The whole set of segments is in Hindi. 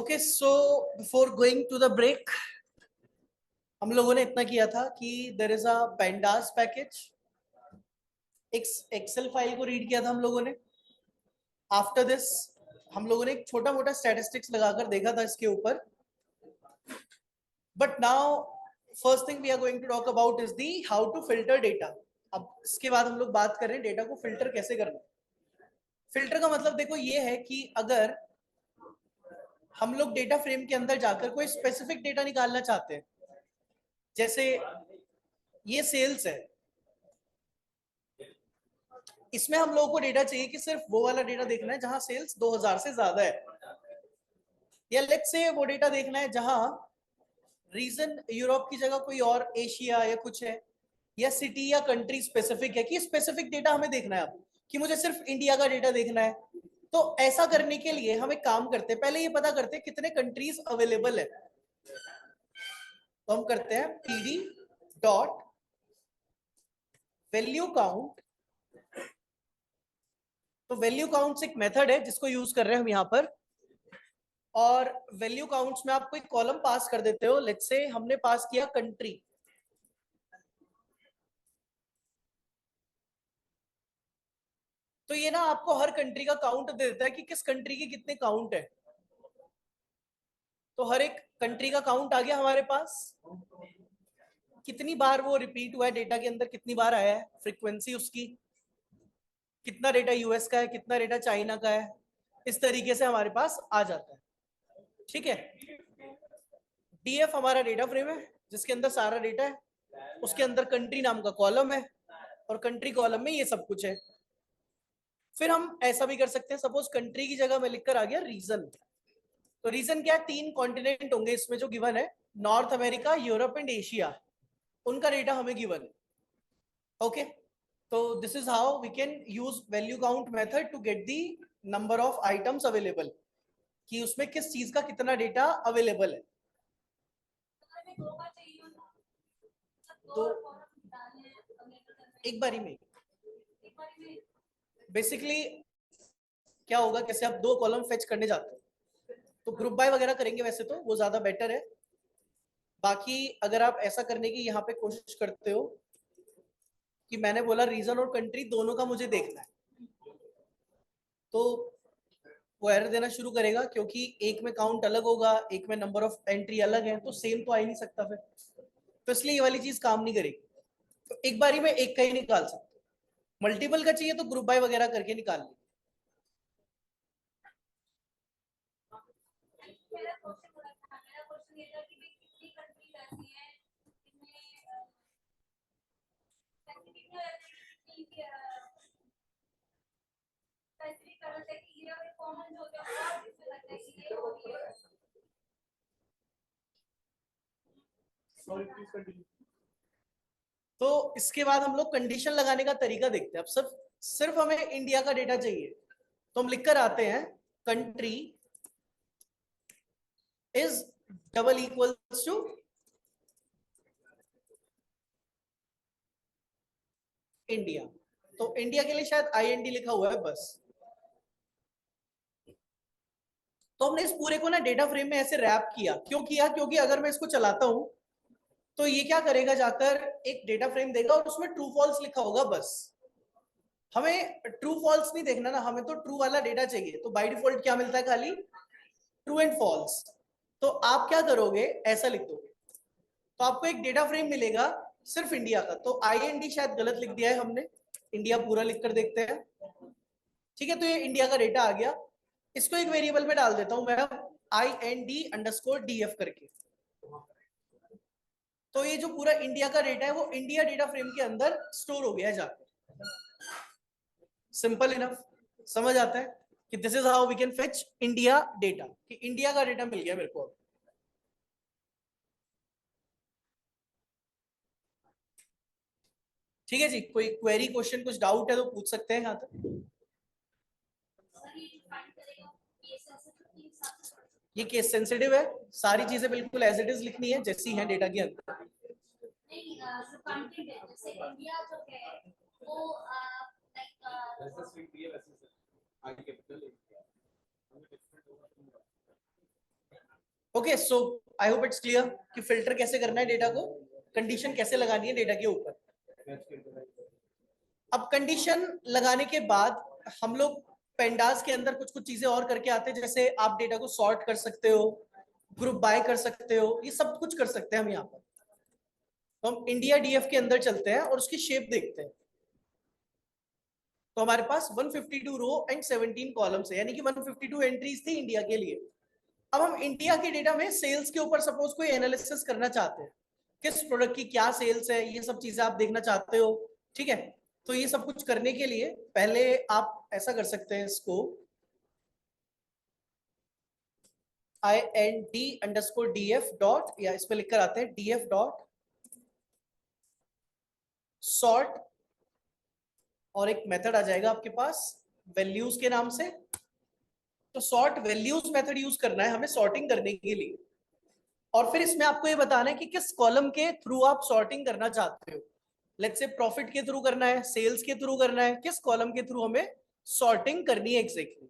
Okay, so before going to the break हम लोगों ने इतना किया था कि there is a pandas package, एक एक्सेल फाइल को रीड किया था हम लोगों ने। आफ्टर दिस हम लोगों ने एक छोटा मोटा स्टैटिस्टिक्स लगाकर देखा था इसके ऊपर। But now first thing we are going to talk about is the how to filter data. अब इसके बाद हम लोग बात कर रहे हैं डेटा को फिल्टर कैसे करना। फिल्टर का मतलब देखो ये है कि अगर हम लोग डेटा फ्रेम के अंदर जाकर कोई स्पेसिफिक डेटा निकालना चाहते हैं, जैसे ये सेल्स है, इसमें हम लोगों को डेटा चाहिए कि सिर्फ वो वाला डेटा देखना है जहां सेल्स 2000 से ज्यादा है, या लेट्स से वो डेटा देखना है जहां रीजन यूरोप की जगह कोई और एशिया या कुछ है, या सिटी या कंट्री स्पेसिफिक है कि स्पेसिफिक डेटा हमें देखना है। अब कि मुझे सिर्फ इंडिया का डेटा देखना है, तो ऐसा करने के लिए हम एक काम करते हैं, पहले ये पता करते हैं कितने कंट्रीज अवेलेबल है। तो हम करते हैं pd डॉट वैल्यू काउंट। तो वैल्यू काउंट्स एक मेथड है जिसको यूज कर रहे हैं हम यहाँ पर, और वैल्यू काउंट्स में आप कोई कॉलम पास कर देते हो। लेट्स से हमने पास किया कंट्री, तो ये ना आपको हर कंट्री का काउंट दे देता है कि किस कंट्री के कितने काउंट है। तो हर एक कंट्री का काउंट आ गया हमारे पास, कितनी बार वो रिपीट हुआ है डेटा के अंदर, कितनी बार आया है, फ्रीक्वेंसी उसकी, कितना डेटा यूएस का है, कितना डेटा चाइना का है, इस तरीके से हमारे पास आ जाता है। ठीक है, डीएफ हमारा डेटा फ्रेम है जिसके अंदर सारा डेटा है, उसके अंदर कंट्री नाम का कॉलम है, और कंट्री कॉलम में ये सब कुछ है। फिर हम ऐसा भी कर सकते हैं, सपोज कंट्री की जगह में लिखकर आ गया रीजन। तो रीजन क्या है, 3 कॉन्टिनेंट होंगे इसमें जो गिवन है, North America, Europe and Asia, उनका डेटा हमें गिवन है। ओके, तो this is how we can use value count method to get the number of items available, कि उसमें किस चीज का कितना डेटा अवेलेबल है। तो एक बारी में बेसिकली क्या होगा, कैसे आप 2 कॉलम फेच करने जाते हो तो ग्रुप बाय वगैरह करेंगे, वैसे तो वो ज्यादा बेटर है। बाकी अगर आप ऐसा करने की यहाँ पे कोशिश करते हो कि मैंने बोला रीजन और कंट्री दोनों का मुझे देखना है, तो वो एरर देना शुरू करेगा, क्योंकि एक में काउंट अलग होगा, एक में नंबर ऑफ एंट्री अलग है, तो सेम तो आ ही नहीं सकता फिर। तो इसलिए ये वाली चीज काम नहीं करेगी। तो एक बारी में एक का ही निकाल सकते हो, मल्टीपल का चाहिए तो ग्रुप बाय वगैरह करके निकाल ली। तो इसके बाद हम लोग कंडीशन लगाने का तरीका देखते हैं। अब सिर्फ सिर्फ हमें इंडिया का डेटा चाहिए, तो हम लिखकर आते हैं country is double equals to India. तो इंडिया के लिए शायद IND लिखा हुआ है बस। तो हमने इस पूरे को ना डेटा फ्रेम में ऐसे रैप किया। क्यों किया, क्योंकि अगर मैं इसको चलाता हूं तो ये क्या करेगा, जाकर एक डेटा फ्रेम देगा और उसमें ट्रू फॉल्स लिखा होगा बस। हमें ट्रू फॉल्स नहीं देखना ना, हमें तो ट्रू वाला डेटा चाहिए। तो बाय डिफॉल्ट क्या मिलता है, खाली ट्रू एंड फॉल्स। तो आप क्या करोगे, ऐसा लिख दोगे, तो आपको एक डेटा फ्रेम मिलेगा सिर्फ इंडिया का। तो IND शायद गलत लिख दिया है हमने, इंडिया पूरा लिखकर देखते हैं। ठीक है, तो ये इंडिया का डेटा आ गया। इसको एक वेरिएबल में डाल देता हूं मैं, IND_DF करके। तो ये जो पूरा इंडिया का डेटा है वो इंडिया डेटा फ्रेम के अंदर स्टोर हो गया है जाकर। सिंपल इनफ, समझ आता है कि this is how we can fetch India data, कि इंडिया का डेटा मिल गया मेरे को। ठीक है जी, कोई क्वेरी क्वेश्चन कुछ डाउट है तो पूछ सकते हैं यहाँ तक। ये केस सेंसिटिव है, सारी चीजें बिल्कुल एज इट इज लिखनी है जैसी है डेटा के अंदर। नहीं, जो कंटेंट है जैसे इंडिया जो है वो लाइक वैसे स्ट्रिंग दिए वैसे आगे capital okay, so I hope it's clear कि फिल्टर कैसे करना है डेटा को, कंडीशन कैसे लगानी है डेटा के ऊपर। अब कंडीशन लगाने के बाद हम लोग पेंडास के अंदर कुछ कुछ चीजें और करके आते हैं, जैसे आप डेटा को सॉर्ट कर सकते हो, ग्रुप बाय कर सकते हो, ये सब कुछ कर सकते हैं हम यहाँ पर। तो हम इंडिया डीएफ के अंदर चलते हैं और उसकी शेप देखते हैं। तो हमारे पास 152 रो एंड 17 कॉलम्स है, यानी कि 152 एंट्रीज थी इंडिया के लिए। अब हम इंडिया के डेटा में सेल्स के ऊपर सपोज कोई एनालिसिस करना चाहते हैं, किस प्रोडक्ट की क्या सेल्स है, ये सब चीजें आप देखना चाहते हो, ठीक है। तो ये सब कुछ करने के लिए पहले आप ऐसा कर सकते हैं, इसको IND_DF डॉट, या इस पे लिखकर आते हैं DF डॉट सॉर्ट, और एक मेथड आ जाएगा आपके पास वैल्यूज के नाम से। तो सॉर्ट वैल्यूज मेथड यूज करना है हमें सॉर्टिंग करने के लिए। और फिर इसमें आपको ये बताना है कि किस कॉलम के थ्रू आप सॉर्टिंग करना चाहते हो। लेट्स से प्रॉफिट के थ्रू करना है, सेल्स के थ्रू करना है, किस कॉलम के थ्रू हमें सॉर्टिंग करनी है एग्जैक्टली।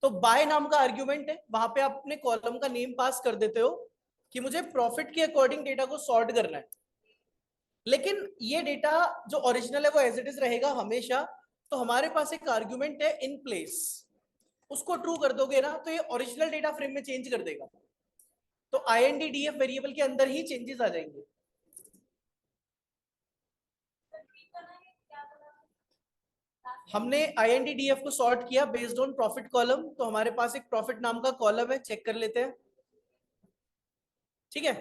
तो बाय नाम का आर्ग्यूमेंट है, वहां पे आप अपने कॉलम का नेम पास कर देते हो कि मुझे प्रॉफिट के अकॉर्डिंग डेटा को सॉर्ट करना है। लेकिन ये डेटा जो ओरिजिनल है वो एज इट इज रहेगा हमेशा। तो हमारे पास एक आर्ग्यूमेंट है इन प्लेस, उसको ट्रू कर दोगे ना तो ये ओरिजिनल डेटा फ्रेम में चेंज कर देगा। तो IND_DF वेरिएबल के अंदर ही चेंजेस आ जाएंगे। हमने IND_DF को सॉर्ट किया बेस्ड ऑन प्रॉफिट कॉलम, तो हमारे पास एक प्रॉफिट नाम का कॉलम है, चेक कर लेते हैं, ठीक है।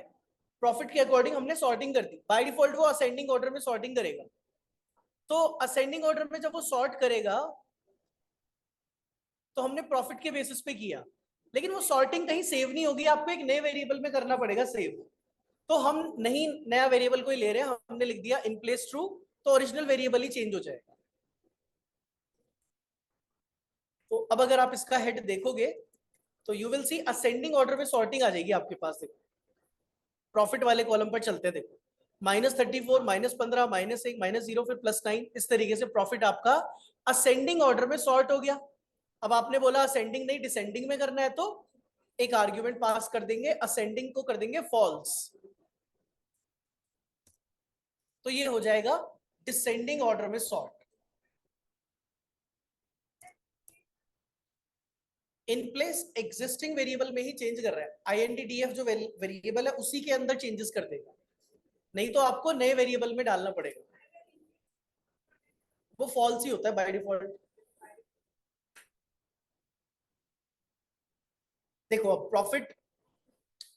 प्रॉफिट के अकॉर्डिंग हमने सॉर्टिंग कर दी, बाय डिफॉल्ट वो असेंडिंग ऑर्डर में सॉर्टिंग करेगा। तो असेंडिंग ऑर्डर में जब वो सॉर्ट करेगा तो हमने प्रॉफिट के बेसिस पे किया, लेकिन वो सॉर्टिंग कहीं सेव नहीं होगी, आपको एक नए वेरिएबल में करना पड़ेगा सेव। तो हम नहीं नया वेरिएबल को ही ले रहे हैं, हमने लिख दिया इन प्लेस ट्रू, तो ओरिजिनल वेरिएबल ही चेंज हो जाएगा। तो अब अगर आप इसका हेड देखोगे तो you will see ascending order में सॉर्टिंग आ जाएगी आपके पास। देखो प्रॉफिट वाले कॉलम पर चलते हैं, देखो -34, -15, -1, -0, फिर +9, इस तरीके से प्रॉफिट आपका असेंडिंग ऑर्डर में सॉर्ट हो गया। अब आपने बोला असेंडिंग नहीं डिसेंडिंग में करना है, तो एक आर्ग्यूमेंट पास कर देंगे, असेंडिंग को कर देंगे फॉल्स, तो ये हो जाएगा डिसेंडिंग ऑर्डर में sort. In place existing variable में ही चेंज कर रहा है, IND_DF जो वेरिएबल है उसी के अंदर चेंजेस कर देगा, नहीं तो आपको नए वेरिएबल में डालना पड़ेगा, वो फॉल्स ही होता है बाय डिफॉल्ट। देखो अब प्रॉफिट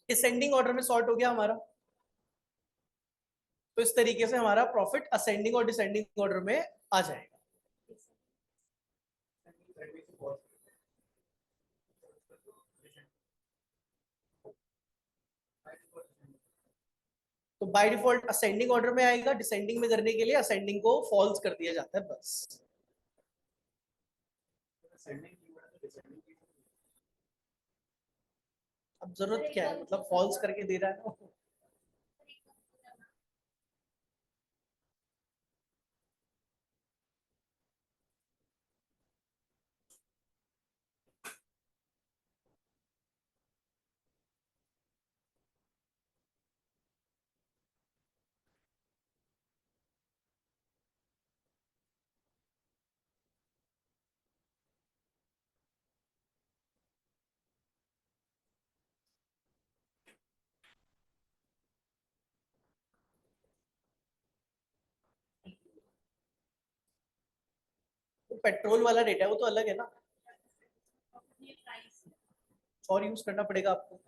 डिसेंडिंग ऑर्डर में सॉर्ट हो गया हमारा, तो इस तरीके से हमारा प्रॉफिट असेंडिंग और डिसेंडिंग ऑर्डर में आ जाएगा। तो बाय डिफॉल्ट असेंडिंग ऑर्डर में आएगा, डिसेंडिंग में करने के लिए असेंडिंग को फॉल्स कर दिया जाता है बस। अब जरूरत क्या है, मतलब फॉल्स करके दे रहा है ना। तो पेट्रोल वाला डेटा है वो तो अलग है ना, और यूज करना पड़ेगा आपको।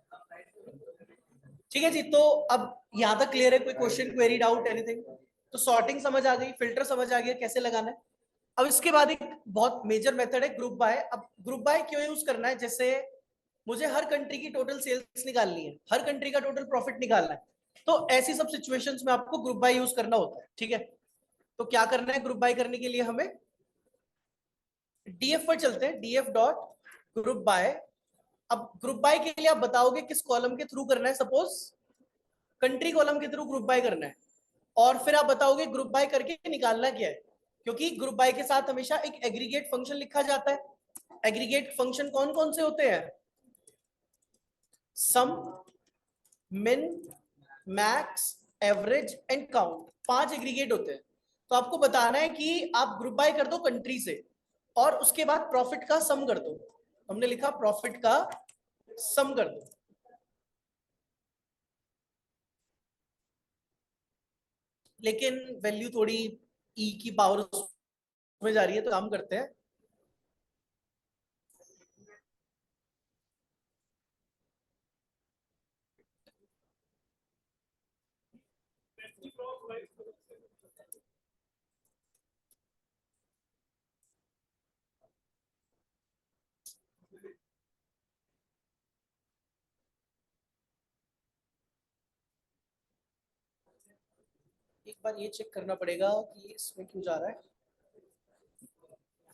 ठीक है जी, तो अब यहाँ तक क्लियर है? कोई क्वेश्चन, क्वेरी, डाउट, एनीथिंग? तो सॉर्टिंग समझ आ गई, फिल्टर समझ आ गया कैसे लगाना है। अब इसके बाद एक बहुत मेजर मेथड है ग्रुप बाय। अब ग्रुप बाय क्यों यूज करना है, जैसे मुझे हर कंट्री की टोटल सेल्स निकालनी है, हर कंट्री का टोटल प्रॉफिट निकालना है, तो ऐसी सब सिचुएशंस में आपको ग्रुप बाय यूज करना होता है, ठीक है। तो क्या करना है ग्रुप बाय करने के लिए, हमें डीएफ पर चलते हैं, डीएफ डॉट ग्रुप बाय। अब ग्रुप बाय के लिए आप बताओगे किस कॉलम के थ्रू करना है, सपोज कंट्री कॉलम के थ्रू ग्रुप बाय करना है, और फिर आप बताओगे ग्रुप बाय करके निकालना क्या है, क्योंकि ग्रुप बाय के साथ हमेशा एक एग्रीगेट फंक्शन लिखा जाता है। एग्रीगेट फंक्शन कौन कौन से होते हैं, सम, मिन, max, average and count, 5 aggregate होते हैं। तो आपको बताना है कि आप ग्रुप बाय कर दो कंट्री से और उसके बाद प्रॉफिट का सम कर दो। हमने लिखा प्रॉफिट का सम कर दो। लेकिन वैल्यू थोड़ी ई की पावर में जा रही है, तो काम करते हैं। एक बार ये चेक करना पड़ेगा कि इसमें क्यों जा रहा है।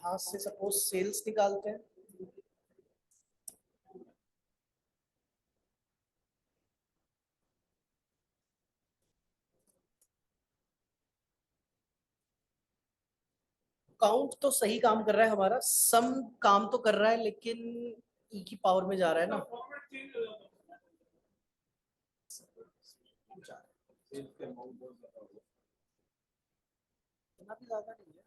हाथ से सपोज सेल्स निकालते हैं, काउंट तो सही काम कर रहा है हमारा, सम काम तो कर रहा है, लेकिन ई की पावर में जा रहा है ना। इतना भी ज्यादा नहीं है।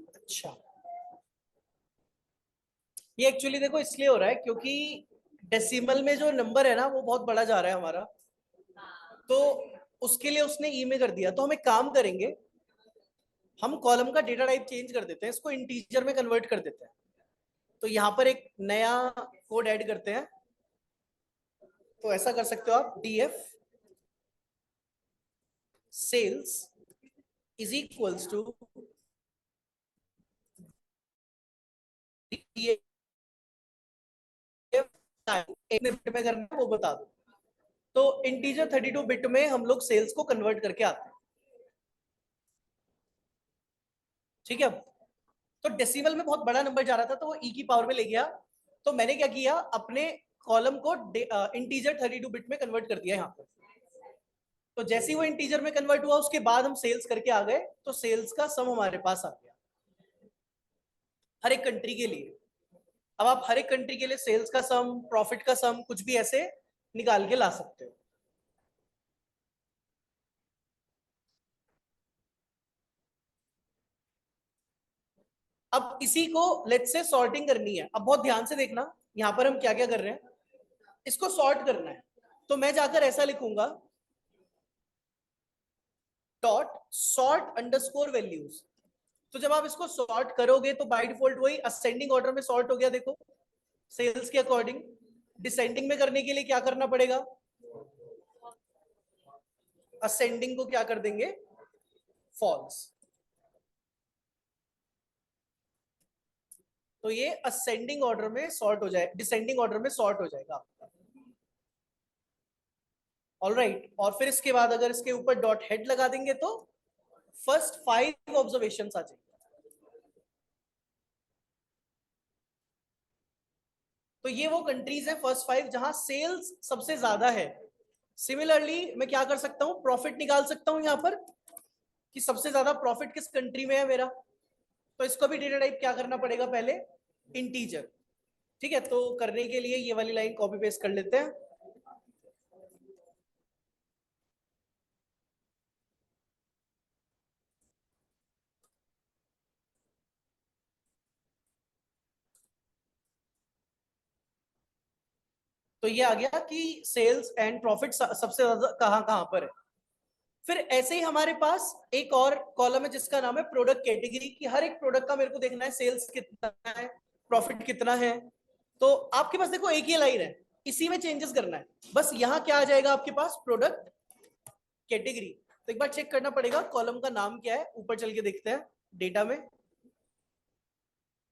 अच्छा, ये एक्चुअली देखो इसलिए हो रहा है क्योंकि डेसिमल में जो नंबर है ना वो बहुत बड़ा जा रहा है हमारा, तो उसके लिए उसने ई में कर दिया। तो हम एक काम करेंगे, हम कॉलम का डेटा टाइप चेंज कर देते हैं, इसको इंटीजर में कन्वर्ट कर देते हैं। तो यहाँ पर एक नया कोड ऐड करते हैं। तो ऐसा कर सकते हो आप, df sales is equals to df, एक बिट में करना है वो बता दो। तो इंटीजर 32 बिट में हम लोग सेल्स को कन्वर्ट करके आते हैं। ठीक है, तो डेसिमल में बहुत बड़ा नंबर जा रहा था तो वो ई की पावर में ले गया। तो मैंने क्या किया, अपने कॉलम को इंटीजर 32 बिट में कन्वर्ट कर दिया यहाँ पर। तो जैसे ही वो इंटीजर में कन्वर्ट हुआ उसके बाद हम सेल्स करके आ गए, तो सेल्स का सम हमारे पास आ गया हर एक कंट्री के लिए। अब आप हर एक कंट्री के लिए सेल्स का सम, प्रॉफिट का सम, कुछ भी ऐसे निकाल के ला सकते हो। अब इसी को लेट्स से सॉर्टिंग करनी है। अब बहुत ध्यान से देखना, यहां पर हम क्या क्या कर रहे हैं, इसको सॉर्ट करना है। तो मैं जाकर ऐसा लिखूंगा, डॉट सॉर्ट अंडरस्कोर वैल्यूज। तो जब आप इसको सॉर्ट करोगे तो बाय डिफॉल्ट वही असेंडिंग ऑर्डर में सॉर्ट हो गया, देखो सेल्स के अकॉर्डिंग। डिसेंडिंग में करने के लिए क्या करना पड़ेगा, असेंडिंग को क्या कर देंगे, फॉल्स। तो ये असेंडिंग ऑर्डर में सॉर्ट हो जाए, डिसेंडिंग ऑर्डर में सॉर्ट हो जाएगा। ऑल राइट, और फिर इसके बाद अगर इसके ऊपर डॉट हेड लगा देंगे तो फर्स्ट 5 ऑब्जर्वेशन आ जाएंगे। तो ये वो कंट्रीज है फर्स्ट 5 जहां सेल्स सबसे ज्यादा है। सिमिलरली मैं क्या कर सकता हूं, प्रॉफिट निकाल सकता हूं यहां पर कि सबसे ज्यादा प्रॉफिट किस कंट्री में है मेरा। तो इसको भी डेटा टाइप क्या करना पड़ेगा, पहले इंटीजर। ठीक है, तो करने के लिए ये वाली लाइन कॉपी पेस्ट कर लेते हैं। तो ये आ गया कि सेल्स एंड प्रॉफिट सबसे ज्यादा कहां कहां पर है। फिर ऐसे ही हमारे पास एक और कॉलम है जिसका नाम है प्रोडक्ट कैटेगरी, कि हर एक प्रोडक्ट का मेरे को देखना है सेल्स कितना है, प्रॉफिट कितना है। तो आपके पास देखो एक ही लाइन है, इसी में चेंजेस करना है। बस यहाँ क्या आ जाएगा आपके पास, प्रोडक्ट कैटेगरी। तो एक बार चेक करना पड़ेगा कॉलम का नाम क्या है, ऊपर चल के देखते हैं डेटा में।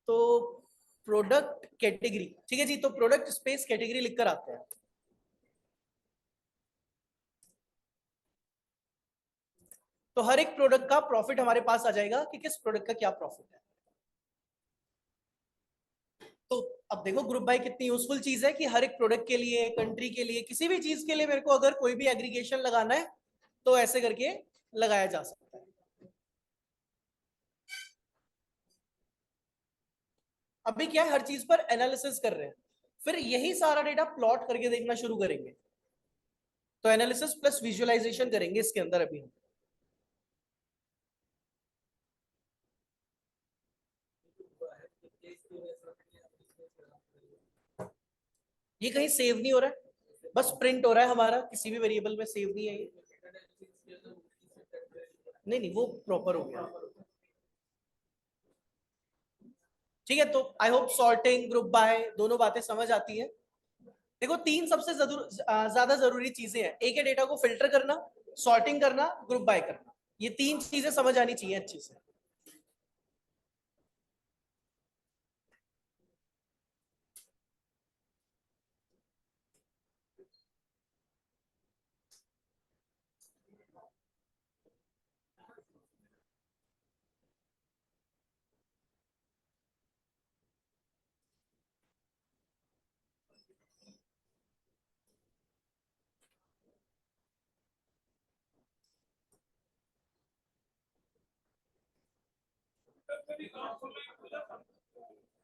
तो प्रोडक्ट कैटेगरी, ठीक है जी, तो प्रोडक्ट स्पेस कैटेगरी लिखकर आते हैं। तो हर एक प्रोडक्ट का प्रॉफिट हमारे पास आ जाएगा कि किस प्रोडक्ट का क्या प्रॉफिट है। तो अब देखो ग्रुप बाय कितनी यूजफुल चीज है कि हर एक प्रोडक्ट के लिए, कंट्री के लिए, किसी भी चीज के लिए मेरे को अगर कोई भी एग्रीगेशन लगाना है तो ऐसे करके लगाया जा सकता है। अभी क्या है, हर चीज पर एनालिसिस कर रहे हैं, फिर यही सारा डेटा प्लॉट करके देखना शुरू करेंगे। तो एनालिसिस प्लस विजुअलाइजेशन करेंगे इसके अंदर अभी हम। ये कहीं सेव नहीं हो रहा है, बस प्रिंट हो रहा है हमारा, किसी भी वेरिएबल में सेव नहीं है ये। नहीं नहीं, वो प्रॉपर हो गया। ठीक है, तो I hope sorting, group by, दोनों बातें समझ आती है। देखो तीन सबसे ज्यादा जरूरी चीजें हैं, एक है डेटा को फिल्टर करना, सॉर्टिंग करना, ग्रुप बाय करना। ये तीन चीजें समझ आनी चाहिए अच्छे से।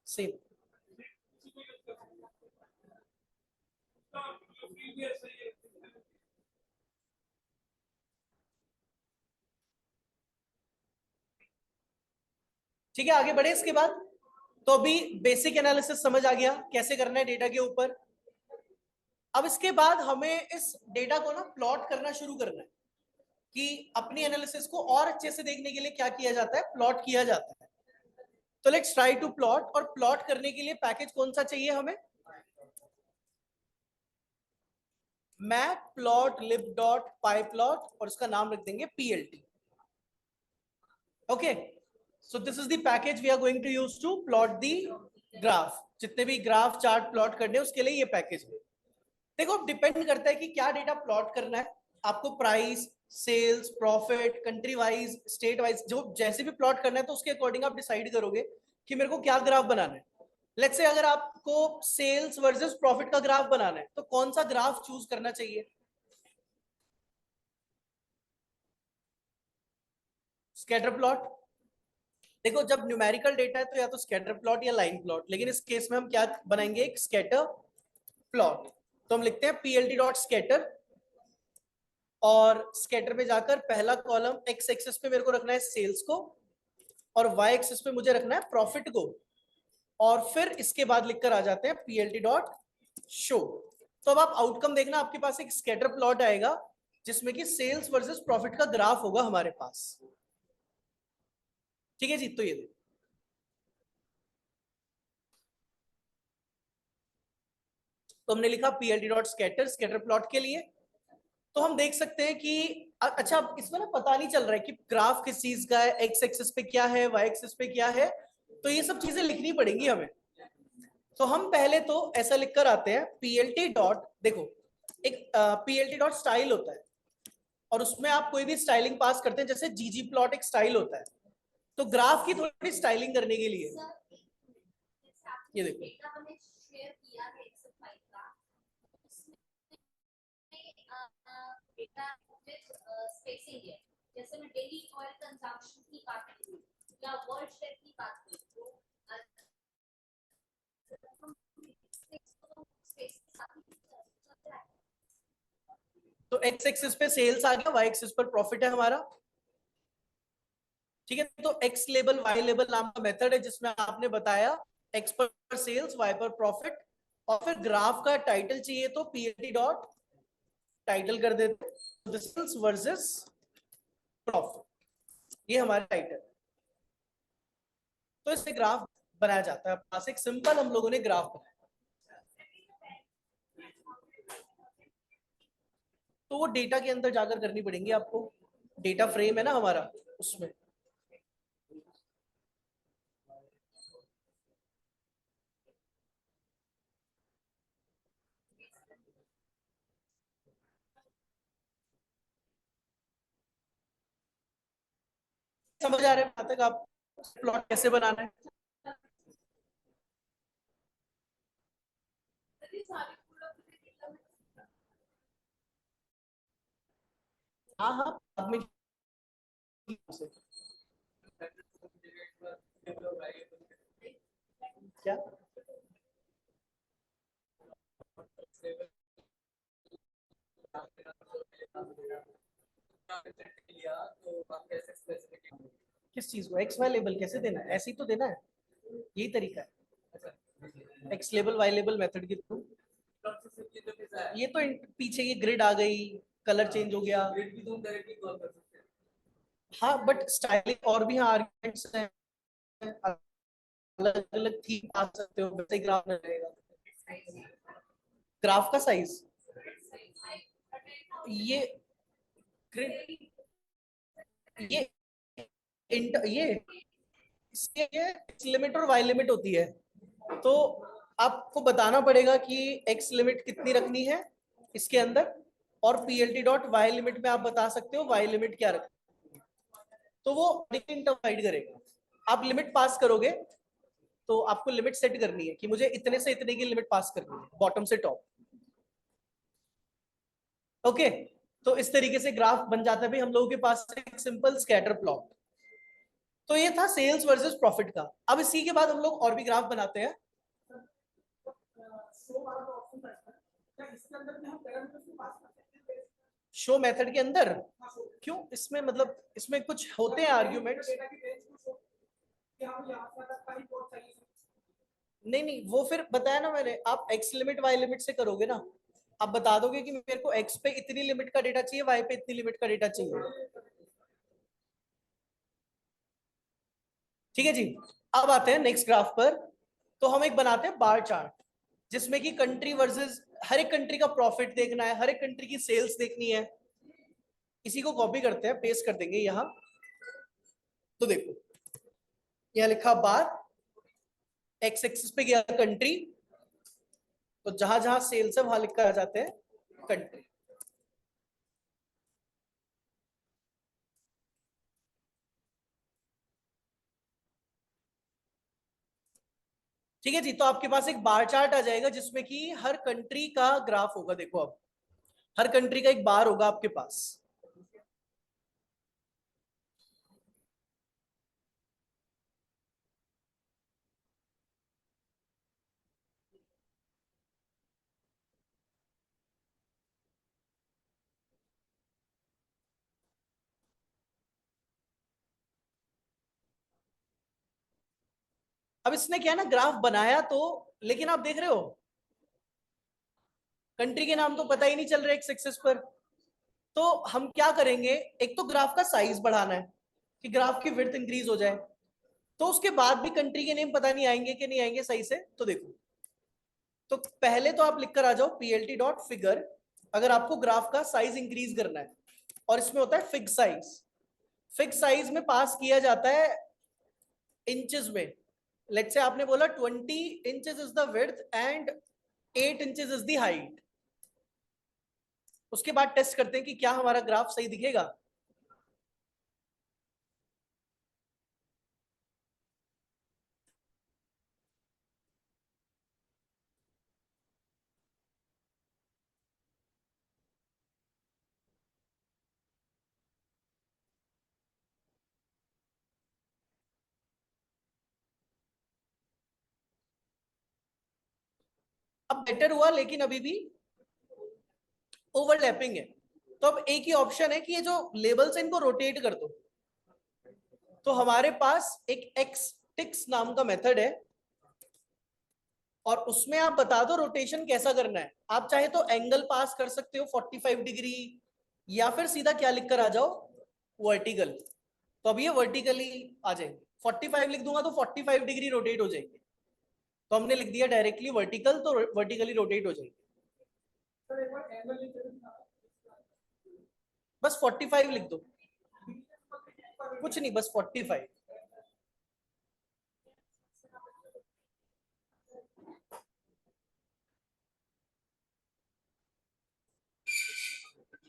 सेम। ठीक है, आगे बढ़े इसके बाद। तो अभी बेसिक एनालिसिस समझ आ गया कैसे करना है डेटा के ऊपर। अब इसके बाद हमें इस डेटा को ना प्लॉट करना शुरू करना है कि अपनी एनालिसिस को और अच्छे से देखने के लिए क्या किया जाता है, प्लॉट किया जाता है। तो लेट्स ट्राई टू प्लॉट, और प्लॉट करने के लिए पैकेज कौन सा चाहिए हमें, matplotlib dot pyplot, और उसका नाम रख देंगे PLT. Okay, so this is the package we are going to use to plot the graph. जितने भी ग्राफ चार्ट प्लॉट करने उसके लिए ये पैकेज है। देखो डिपेंड करता है कि क्या डेटा प्लॉट करना है आपको, price, sales, profit, country wise, state wise, जो जैसे भी प्लॉट करना है तो उसके अकॉर्डिंग आप डिसाइड करोगे कि मेरे को क्या ग्राफ बनाना है। लेट्स से अगर आपको सेल्स वर्सेस प्रॉफिट का ग्राफ बनाना है तो कौन सा ग्राफ चूज करना चाहिए, स्कैटर प्लॉट। देखो जब न्यूमेरिकल डेटा है तो या तो स्कैटर प्लॉट या लाइन प्लॉट, लेकिन इस केस में हम क्या बनाएंगे, एक स्कैटर प्लॉट। तो हम लिखते हैं पीएलटी डॉट स्कैटर, और स्कैटर पे जाकर पहला कॉलम एक्स एक्सिस पे मेरे को रखना है सेल्स को, और वाई एक्सिस पे मुझे रखना है प्रॉफिट को, और फिर इसके बाद लिखकर आ जाते हैं पीएलटी डॉट शो। तो अब आप आउटकम देखना, आपके पास एक स्कैटर प्लॉट आएगा जिसमें कि सेल्स वर्सेस प्रॉफिट का ग्राफ होगा हमारे पास। ठीक है जी, तो ये देखो, तो हमने लिखा PLT dot scatter, scatter plot के लिए। तो हम देख सकते हैं कि अच्छा इसमें ना पता नहीं चल रहा है कि ग्राफ किस चीज का है, एक्स एक्सिस पे क्या है, वाई एक्सिस पे क्या है, तो ये सब चीजें लिखनी पड़ेंगी हमें। तो हम पहले तो ऐसा लिखकर आते हैं पीएलटी डॉट, देखो एक पीएलटी डॉट स्टाइल होता है, और उसमें आप कोई भी स्टाइलिंग पास करते हैं, जैसे जीजी प्लॉट एक स्टाइल होता है। तो ग्राफ की थोड़ी स्टाइलिंग करने के लिए ये देखो, जैसे मैं डेली ऑयल कंजम्पशन की बात करूं या वर्ल्ड शेयर की बात करूं, तो एक्स एक्सिस पे सेल्स आ गया, वाई एक्सिस पर प्रॉफिट है हमारा। ठीक है, तो एक्स लेबल वाई लेबल नाम का मेथड है जिसमें आपने बताया एक्स पर सेल्स, वाई पर प्रॉफिट, और फिर ग्राफ का टाइटल चाहिए तो पीएलटी डॉट टाइटल कर देते, सेल्स वर्सेस प्रॉफिट, ये हमारा टाइटल। तो इससे ग्राफ बनाया जाता है, पास एक सिंपल हम लोगों ने ग्राफ बनाया। तो वो डेटा के अंदर जाकर करनी पड़ेंगी आपको, डेटा फ्रेम है ना हमारा उसमें। समझ आ रहा है यहाँ तक आप प्लॉट कैसे बनाना है? हाँ हाँ, बाद में क्या किस चीज को एक्स वाई लेबल कैसे देना है? ऐसे ही तो देना है, यही तरीका है x label y label method के थ्रू। ये तो पीछे ये ग्रिड आ गई, कलर चेंज हो गया। हाँ बट स्टाइलिंग और भी हाँ आर्ग्यूमेंट्स हैं, अलग अलग थीम आ सकते हो, वैसे ग्राफ में रहेगा। ग्राफ का साइज ये ग्रिड ये ये इसके एक्स लिमिट और वाई लिमिट होती है, तो आपको बताना पड़ेगा कि एक्स लिमिट कितनी रखनी है इसके अंदर, और पीएलटी डॉट वाई लिमिट में आप बता सकते हो वाई लिमिट क्या रखनी है, तो वो डिवाइड करेगा। आप लिमिट पास करोगे तो आपको लिमिट सेट करनी है कि मुझे इतने से इतने की लिमिट पास करनी है बॉटम से टॉप। ओके, तो इस तरीके से ग्राफ बन जाता है भाई हम लोगों के पास एक सिंपल स्कैटर प्लॉट। तो ये था सेल्स वर्सेस प्रॉफिट का। अब इसी के बाद हम लोग और भी ग्राफ बनाते हैं। शो मेथड के अंदर क्यों, इसमें मतलब इसमें कुछ होते हैं आर्ग्यूमेंट्स। नहीं नहीं, वो फिर बताया ना मैंने, आप एक्स लिमिट वाई लिमिट से करोगे ना, आप बता दोगे कि मेरे को एक्स पे इतनी लिमिट का डेटा चाहिए, वाई पे इतनी लिमिट का डेटा चाहिए। ठीक है जी। अब आते हैं नेक्स्ट ग्राफ पर। तो हम एक बनाते हैं बार चार्ट, जिसमें कि कंट्री वर्सेस हर एक कंट्री का प्रॉफिट देखना है, हर एक कंट्री की सेल्स देखनी है। इसी को कॉपी करते हैं, पेस्ट कर देंगे यहां। तो देखो यहां लिखा बार, एक्स एक्सिस पे गया कंट्री, तो जहां जहां सेल्स है वहां लिख कर आ जाते हैं कंट्री। ठीक है जी, तो आपके पास एक बार चार्ट आ जाएगा जिसमें कि हर कंट्री का ग्राफ होगा। देखो अब हर कंट्री का एक बार होगा आपके पास। अब इसने क्या ना ग्राफ बनाया तो, लेकिन आप देख रहे हो कंट्री के नाम तो पता ही नहीं चल रहे एक्स एक्सिस पर। तो हम क्या करेंगे, एक तो ग्राफ का साइज बढ़ाना है कि ग्राफ की विड्थ इंक्रीज हो जाए, तो उसके बाद भी कंट्री के नेम पता नहीं आएंगे कि नहीं आएंगे सही से। तो देखो, तो पहले तो आप लिख कर आ जाओ पीएलटी डॉट फिगर, अगर आपको ग्राफ का साइज इंक्रीज करना है, और इसमें होता है फिक्स साइज। फिक्स साइज में पास किया जाता है इंचेस में। लेट्स से आपने बोला 20 inches is the width and 8 inches is the height. उसके बाद टेस्ट करते हैं कि क्या हमारा ग्राफ सही दिखेगा। अब बेटर हुआ, लेकिन अभी भी ओवरलैपिंग है। तो अब एक ही ऑप्शन है कि ये जो लेबल्स हैं इनको रोटेट कर दो। तो हमारे पास एक एक्स टिक्स नाम का मेथड है, और उसमें आप बता दो रोटेशन कैसा करना है। आप चाहे तो एंगल पास कर सकते हो 45 डिग्री, या फिर सीधा क्या लिख कर आ जाओ, वर्टिकल। तो अब ये वर्टिकली आ जाएंगे, 45 लिख दूंगा तो 45 डिग्री रोटेट हो जाएंगे। तो हमने लिख दिया डायरेक्टली वर्टिकल, तो वर्टिकली रोटेट हो जाएंगे। बस 45 लिख दो, कुछ नहीं, बस 45।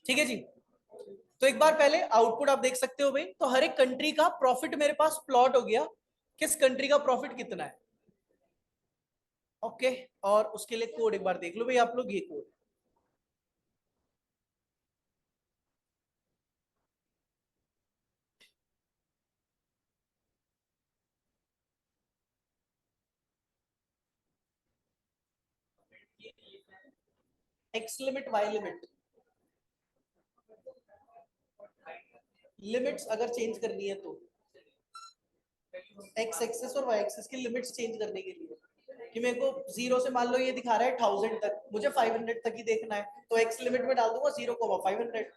ठीक है जी। तो एक बार पहले आउटपुट आप देख सकते हो भाई, तो हर एक कंट्री का प्रॉफिट मेरे पास प्लॉट हो गया, किस कंट्री का प्रॉफिट कितना है। ओके, और उसके लिए कोड एक बार देख लो भाई आप लोग, ये code x limit y limit, limits अगर चेंज करनी है तो एक्स एक्सेस और वाई एक्सेस की लिमिट्स चेंज करने के लिए, कि मेरे को जीरो से मान लो ये दिखा रहा है 1000 तक, मुझे 500 तक ही देखना है, तो एक्स लिमिट में डाल दूंगा 0,500।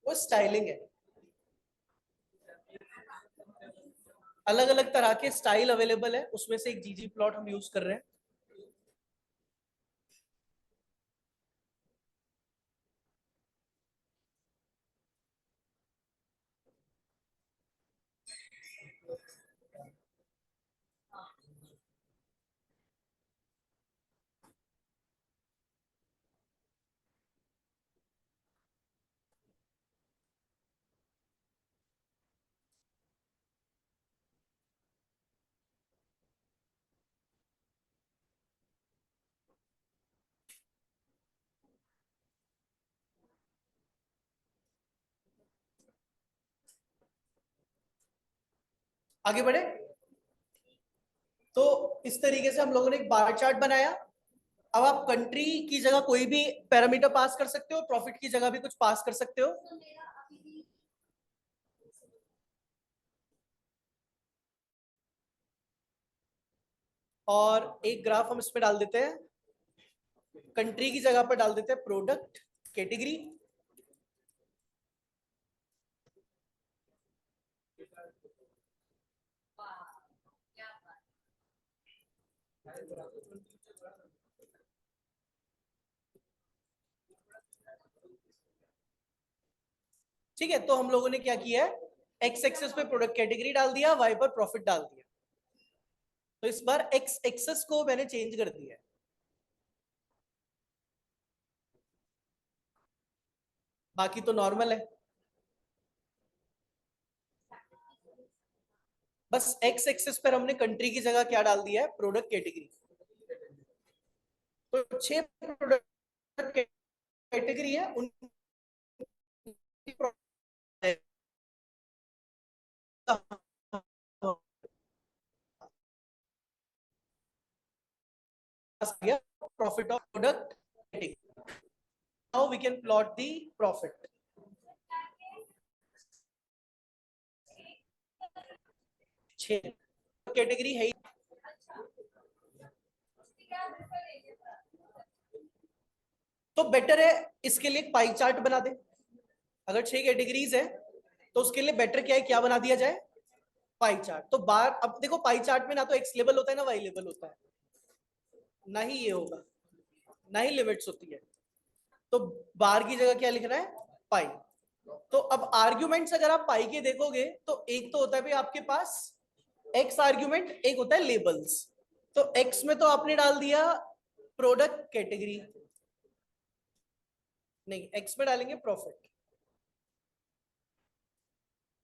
वो स्टाइलिंग है, अलग अलग तरह के स्टाइल अवेलेबल है, उसमें से एक जीजी प्लॉट हम यूज कर रहे हैं। आगे बढ़े, तो इस तरीके से हम लोगों ने एक बार चार्ट बनाया। अब आप कंट्री की जगह कोई भी पैरामीटर पास कर सकते हो, प्रॉफिट की जगह भी कुछ पास कर सकते हो। और एक ग्राफ हम इसमें डाल देते हैं, कंट्री की जगह पर डाल देते हैं प्रोडक्ट कैटेगरी। ठीक है, तो हम लोगों ने क्या किया है, एक्स एक्सेस पे प्रोडक्ट कैटेगरी डाल दिया, वाई पर प्रॉफिट डाल दिया। तो इस बार एक्स एक्सेस को मैंने चेंज कर दिया है, बाकी तो नॉर्मल है। बस एक्स एक्सेस पर हमने कंट्री की जगह क्या डाल दिया है, प्रोडक्ट कैटेगरी। तो 6 प्रोडक्ट कैटेगरी है, उनकी profit of product category. Now we can plot the profit. 6 category है, तो बेटर है इसके लिए पाई चार्ट बना दे। अगर 6 कैटेगरीज है तो उसके लिए बेटर क्या है, क्या बना दिया जाए, पाई चार्ट। तो बार, अब देखो पाई चार्ट में ना तो एक्स लेवल होता है ना वाई लेवल होता है, ना ही ये होगा, ना ही लिमिट्स होती है। तो बार की जगह क्या लिखना है, पाई। तो अब आर्ग्यूमेंट्स अगर आप पाई के देखोगे तो एक तो होता है भाई आपके पास एक्स आर्ग्यूमेंट, एक होता है लेबल्स। तो एक्स में तो आपने डाल दिया प्रोडक्ट कैटेगरी, नहीं एक्स में डालेंगे प्रॉफिट,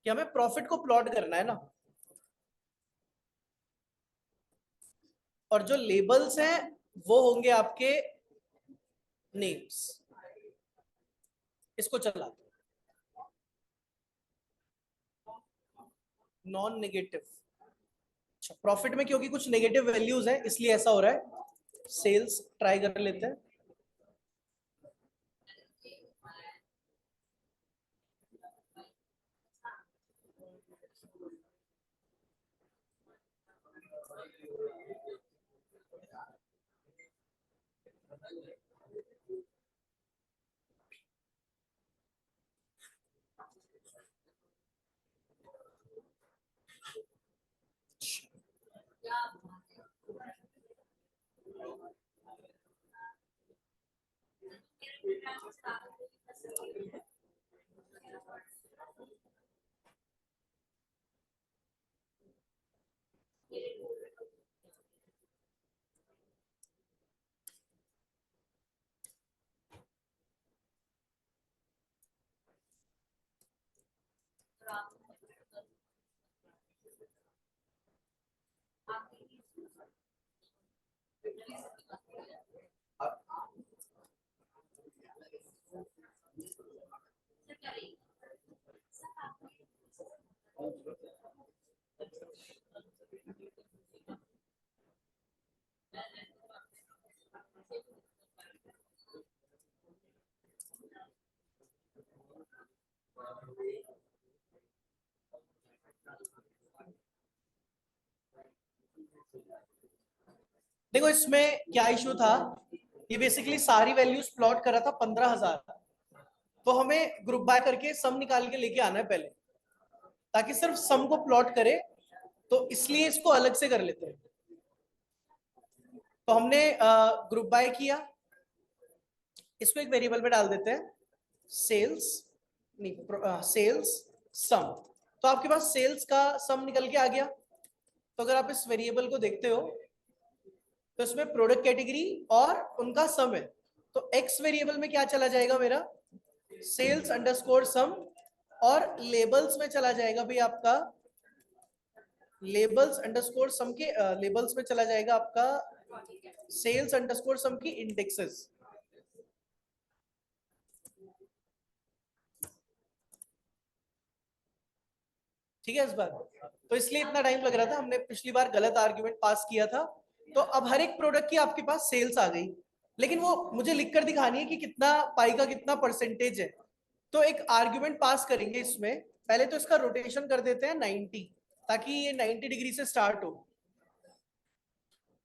कि हमें प्रॉफिट को प्लॉट करना है ना। और जो लेबल्स हैं वो होंगे आपके नेम्स। इसको चला दो नॉन नेगेटिव। अच्छा, प्रॉफिट में क्योंकि कुछ नेगेटिव वैल्यूज है इसलिए ऐसा हो रहा है। सेल्स ट्राई कर लेते हैं। देखो इसमें क्या इशू था, ये बेसिकली सारी वैल्यूज प्लॉट करा था 15,000, तो हमें ग्रुप बाय करके सम निकाल के लेके आना है पहले, ताकि सिर्फ सम को प्लॉट करे, तो इसलिए इसको अलग से कर लेते हैं। तो हमने ग्रुप बाय किया, इसको एक वेरिएबल में डाल देते हैं, सेल्स नहीं सेल्स सम। तो आपके पास सेल्स का सम निकल के आ गया। तो अगर आप इस वेरिएबल को देखते हो तो इसमें प्रोडक्ट कैटेगरी और उनका सम है। तो एक्स वेरिएबल में क्या चला जाएगा मेरा, सेल्स अंडरस्कोर सम, और लेबल्स में चला जाएगा भाई आपका, लेबल्स अंडरस्कोर सम के लेबल्स में चला जाएगा आपका सेल्स अंडरस्कोर सम की इंडेक्सेस। ठीक है इस बार, तो इसलिए इतना टाइम लग रहा था, हमने पिछली बार गलत आर्ग्यूमेंट पास किया था। तो अब हर एक प्रोडक्ट की आपके पास सेल्स आ गई, लेकिन वो मुझे लिखकर दिखानी है कि कितना पाई का कितना परसेंटेज है। तो एक आर्ग्यूमेंट पास करेंगे इसमें, पहले तो इसका रोटेशन कर देते हैं 90, ताकि ये 90 डिग्री से स्टार्ट हो।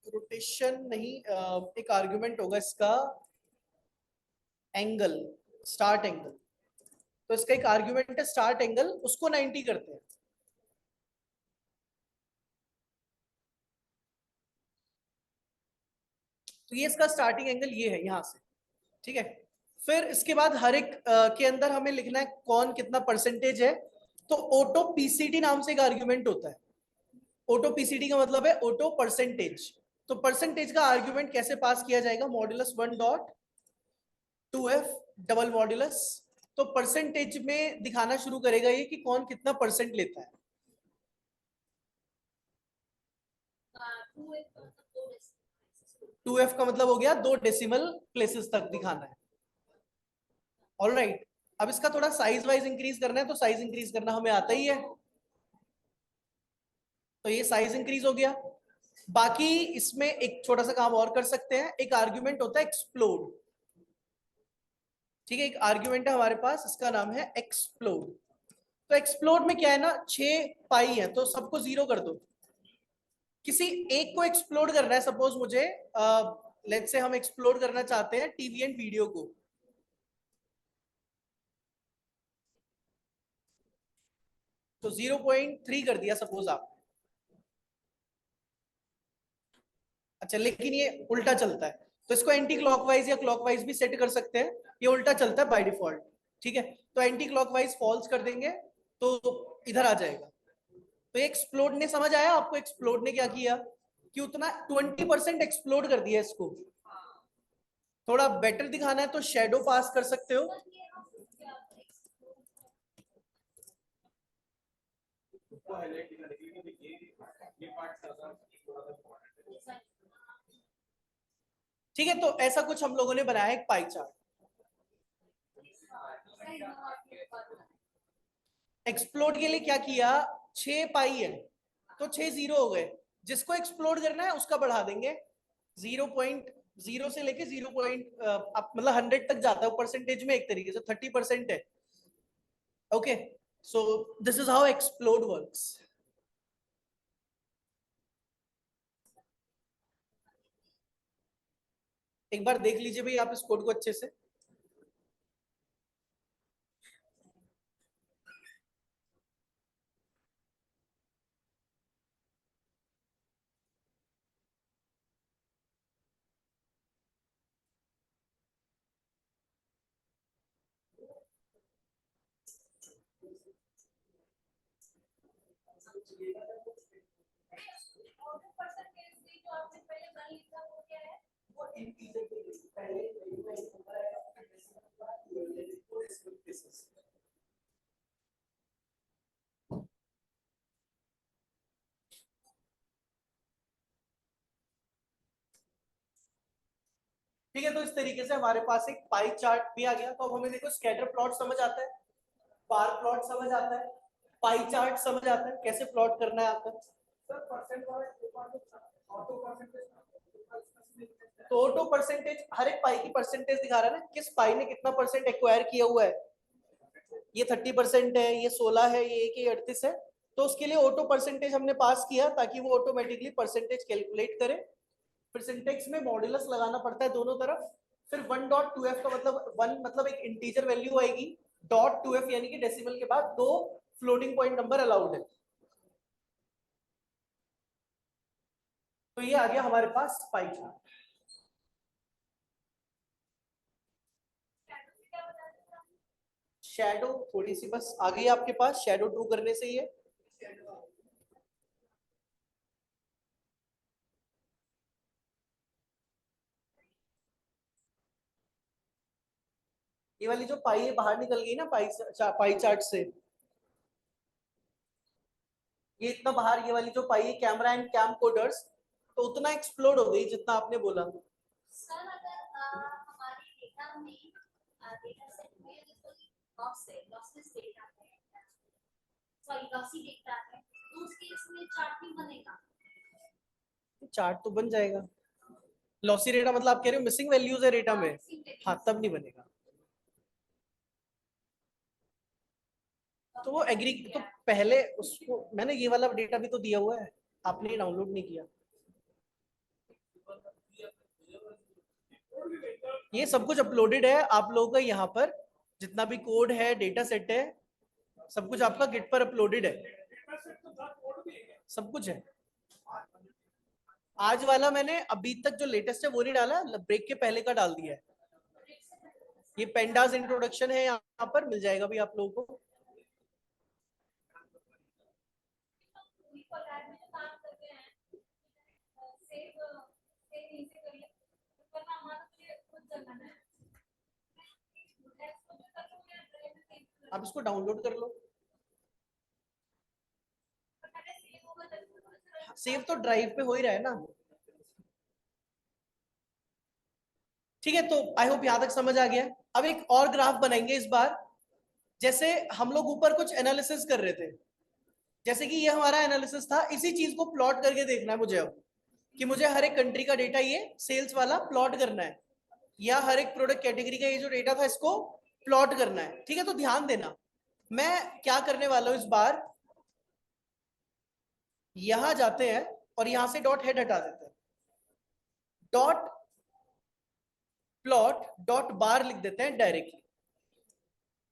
रोटेशन नहीं, एक आर्ग्यूमेंट होगा इसका एंगल, स्टार्ट एंगल। तो इसका एक आर्ग्यूमेंट है स्टार्ट एंगल, उसको 90 करते हैं। तो ये इसका स्टार्टिंग एंगल ये है यहाँ से, ठीक है। फिर इसके बाद हर एक के अंदर हमें लिखना है कौन कितना परसेंटेज है। तो ऑटो पीसीटी नाम से एक आर्ग्यूमेंट होता है। ऑटो पीसीटी का मतलब है ऑटो परसेंटेज। तो परसेंटेज का आर्ग्यूमेंट कैसे पास किया जाएगा, मॉड्यूलस 1.2f डबल मॉड्यूलस। तो परसेंटेज में दिखाना शुरू करेगा ये कि कौन कितना परसेंट लेता है। 2f का मतलब हो गया 2 डेसिमल प्लेसेस तक दिखाना है। ऑल राइट, अब इसका थोड़ा साइज वाइज इंक्रीज करना है, तो साइज इंक्रीज करना हमें आता ही है। तो ये साइज इंक्रीज हो गया। बाकी इसमें एक छोटा सा काम और कर सकते हैं, एक आर्ग्यूमेंट होता है एक्सप्लोड। ठीक है, एक आर्ग्यूमेंट है हमारे पास, इसका नाम है एक्सप्लोड। तो एक्सप्लोड में क्या है ना, 6 पाई है, तो सबको 0 कर दो। किसी एक को एक्सप्लोड करना है, सपोज मुझे लेट्स से हम एक्सप्लोड करना चाहते हैं टीवी एंड वीडियो को। तो 0.3 कर दिया सपोज आप। अच्छा, लेकिन ये उल्टा चलता है, तो इसको एंटी क्लॉकवाइज या क्लॉकवाइज भी सेट कर सकते हैं। ये उल्टा चलता है बाय डिफॉल्ट। ठीक है, तो एंटी क्लॉकवाइज फॉल्स कर देंगे, तो इधर आ जाएगा। तो एक्सप्लोड ने, समझ आया आपको एक्सप्लोड ने क्या किया, कि उतना 20% एक्सप्लोड कर दिया इसको। थोड़ा बेटर दिखाना है तो शेडो पास कर सकते हो। ठीक है, तो ऐसा कुछ हम लोगों ने बनाया एक पाई चार्ट। एक्सप्लोड के लिए क्या किया, 6 पाई है, तो 6 0 हो गए। जिसको एक्सप्लोड करना है उसका बढ़ा देंगे, 0.0 से लेके 0 पॉइंट आप मतलब 100 तक जाता है परसेंटेज में, एक तरीके से 30% है। Okay, so this is how explode works. एक बार देख लीजिए भाई आप इस कोड को अच्छे से। ठीक है, तो इस तरीके से हमारे पास एक पाई चार्ट भी आ गया। तो अब हमें देखो स्कैटर प्लॉट समझ आता है, बार प्लॉट समझ आता है, पाई चार्ट समझ आता है, कैसे प्लॉट करना है आपका। तो ऑटो परसेंटेज हर एक पाई की परसेंटेज दिखा रहा है ना, किस पाई ने कितना परसेंट एक्वायर किया हुआ है। ये 30% है, ये 16 है, ये 1 38 है। तो उसके लिए ऑटो परसेंटेज हमने पास किया ताकि वो ऑटोमेटिकली परसेंटेज कैलकुलेट करे। फिर सिंटेक्स में मॉड्यूलस लगाना पड़ता है दोनों तरफ। फिर 1.2f का मतलब 1 मतलब एक इंटीजर वैल्यू आएगी, डॉट 2f यानी कि डेसिमल के बाद 2 फ्लोटिंग पॉइंट नंबर अलाउड है। तो ये आ गया हमारे पास पाई चार्ट। शैडो थोड़ी सी बस आ गई आपके पास, शैडो ड्रू करने से ही है। ये वाली जो पाई है बाहर निकल गई ना पाई चार्ट से, ये इतना बाहर, ये वाली जो पाई है कैमरा एंड कैम कोडर्स, तो उतना एक्सप्लोड हो गई जितना आपने बोला। सर अगर हमारे डेटा में डेटा सेट में लॉस है, लॉसलेस डेटा है, सॉरी लॉसी डेटा है, तो उस केस में चार्ट नहीं बनेगा। चार्ट तो बन जाएगा। लॉसी डेटा मतलब आप कह रहे हो मिसिंग वैल्यूज है डेटा में, हाँ तब नहीं बनेगा। तो वो एग्री, तो पहले उसको मैंने ये वाला डेटा भी तो दिया हुआ है, आपने डाउनलोड नहीं किया। ये सब कुछ अपलोडेड है आप लोगों का यहाँ पर, जितना भी कोड है डेटा सेट है, सब कुछ आपका गिट पर अपलोडेड है, सब कुछ है। आज वाला मैंने अभी तक जो लेटेस्ट है वो नहीं डाला, ब्रेक के पहले का डाल दिया है। ये पेंडास इंट्रोडक्शन है, यहाँ पर मिल जाएगा भी आप लोगों को। आप इसको डाउनलोड कर लो। सेव तो ड्राइव पे हो ही रहा है ना। ठीक है, तो आई होप यहां तक समझ आ गया। अब एक और ग्राफ बनाएंगे इस बार। जैसे हम लोग ऊपर कुछ एनालिसिस कर रहे थे, जैसे कि ये हमारा एनालिसिस था, इसी चीज को प्लॉट करके देखना है मुझे अब, कि मुझे हर एक कंट्री का डेटा ये सेल्स वाला प्लॉट करना है, या हर एक प्रोडक्ट कैटेगरी का ये जो डेटा था इसको प्लॉट करना है। ठीक है, तो ध्यान देना, मैं क्या करने वाला हूं इस बार, यहां जाते हैं और यहां से डॉट हेड हटा देते हैं, डॉट प्लॉट डॉट बार लिख देते हैं डायरेक्टली।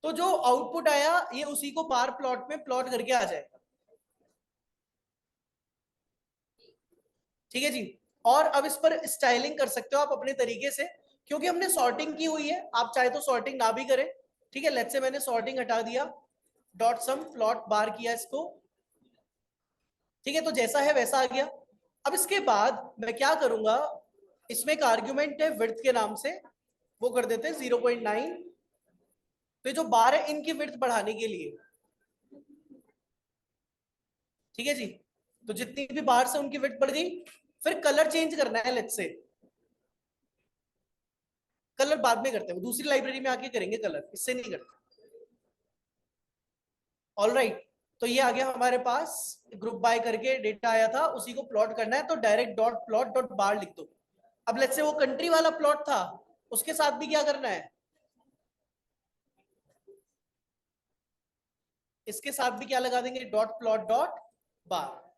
तो जो आउटपुट आया ये उसी को बार प्लॉट में प्लॉट करके आ जाएगा। ठीक है जी। और अब इस पर स्टाइलिंग कर सकते हो आप अपने तरीके से, क्योंकि हमने सॉर्टिंग की हुई है, आप चाहे तो सॉर्टिंग ना भी करें। ठीक है, लेट्स से मैंने सॉर्टिंग हटा दिया, डॉट सम प्लॉट बार किया इसको। ठीक है, तो जैसा है वैसा आ गया। अब इसके बाद मैं क्या करूंगा, इसमें एक आर्ग्यूमेंट है विड्थ के नाम से, वो कर देते हैं 0.9। तो जो बार है इनकी विड्थ बढ़ाने के लिए। ठीक है जी, तो जितनी भी बार से उनकी विड्थ बढ़ गई। फिर कलर चेंज करना है, लेट्स से कलर बाद में करते हैं, दूसरी लाइब्रेरी में आके करेंगे कलर, इससे नहीं करते। ऑल राइट, तो ये आ गया हमारे पास, ग्रुप बाय करके डेटा आया था, उसी को प्लॉट करना है, तो डायरेक्ट डॉट प्लॉट डॉट बार लिख दो। अब लेट्स से वो कंट्री वाला प्लॉट था, उसके साथ भी क्या करना है, इसके साथ भी क्या लगा देंगे, डॉट प्लॉट डॉट बार।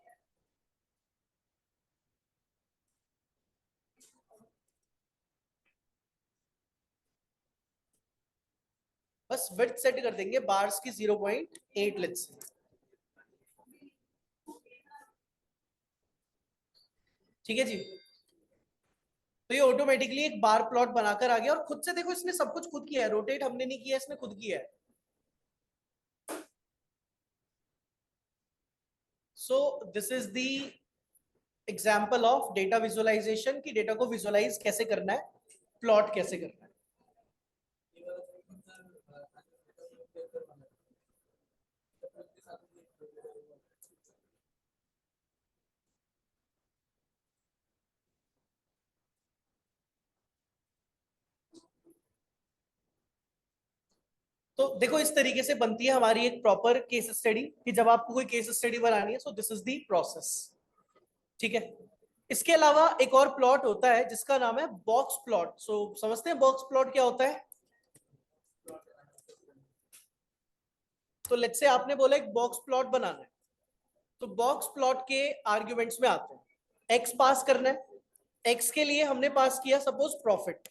बस विड्थ सेट कर देंगे बार्स की 0.8 लेट्स से। ठीक है जी, तो ये ऑटोमेटिकली एक बार प्लॉट बनाकर आ गया, और खुद से देखो इसने सब कुछ खुद किया है, रोटेट हमने नहीं किया, इसने खुद किया है। So this is the example of data visualization, की डेटा को विजुअलाइज कैसे करना है, प्लॉट कैसे करना है। तो देखो इस तरीके से बनती है हमारी एक प्रॉपर केस स्टडी, कि जब आपको कोई केस स्टडी बनानी है, so this is the process. ठीक है। इसके अलावा एक और प्लॉट होता है जिसका नाम है बॉक्स प्लॉट। सो समझते हैं बॉक्स प्लॉट क्या होता है? तो लेट्स से आपने बोला एक बॉक्स प्लॉट बनाना है, तो बॉक्स प्लॉट के आर्ग्यूमेंट्स में आते हैं एक्स पास करना है। एक्स के लिए हमने पास किया सपोज प्रॉफिट।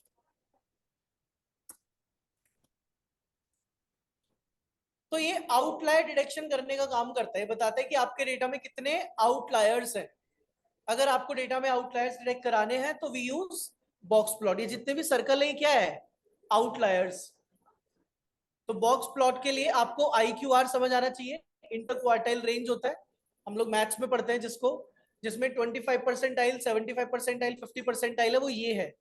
तो ये आउटलायर डिटेक्शन करने का काम करता है, बताता है कि आपके डेटा में कितने आउटलायर्स हैं। अगर आपको डेटा में आउटलायर्स डिटेक्ट कराने हैं तो वी यूज बॉक्स प्लॉट। ये जितने भी सर्कल है क्या है? आउटलायर्स। तो बॉक्स प्लॉट के लिए आपको IQR समझ आना चाहिए। इंटर क्वार्टाइल रेंज होता है, हम लोग मैथ्स में पढ़ते हैं जिसको, जिसमें 25%, 75%, 50% है, वो ये है।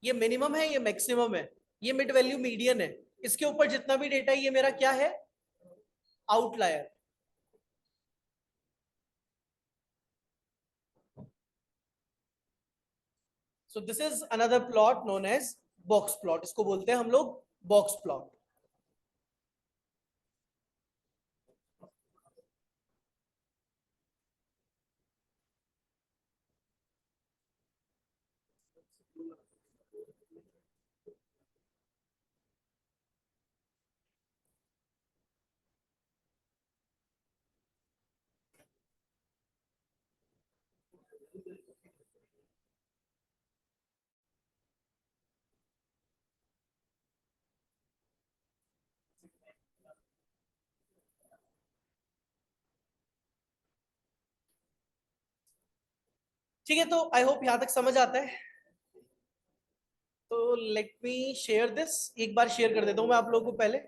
ये मिनिमम है, ये मैक्सिमम है, ये मिड वैल्यू मीडियन है। इसके ऊपर जितना भी डेटा है ये मेरा क्या है? Outlier. So this is another plot known as box plot. इसको बोलते हैं हम लोग बॉक्स प्लॉट। ठीक है, तो आई होप यहां तक समझ आता है। तो लेट मी शेयर दिस, एक बार शेयर कर देता हूं मैं आप लोगों को पहले।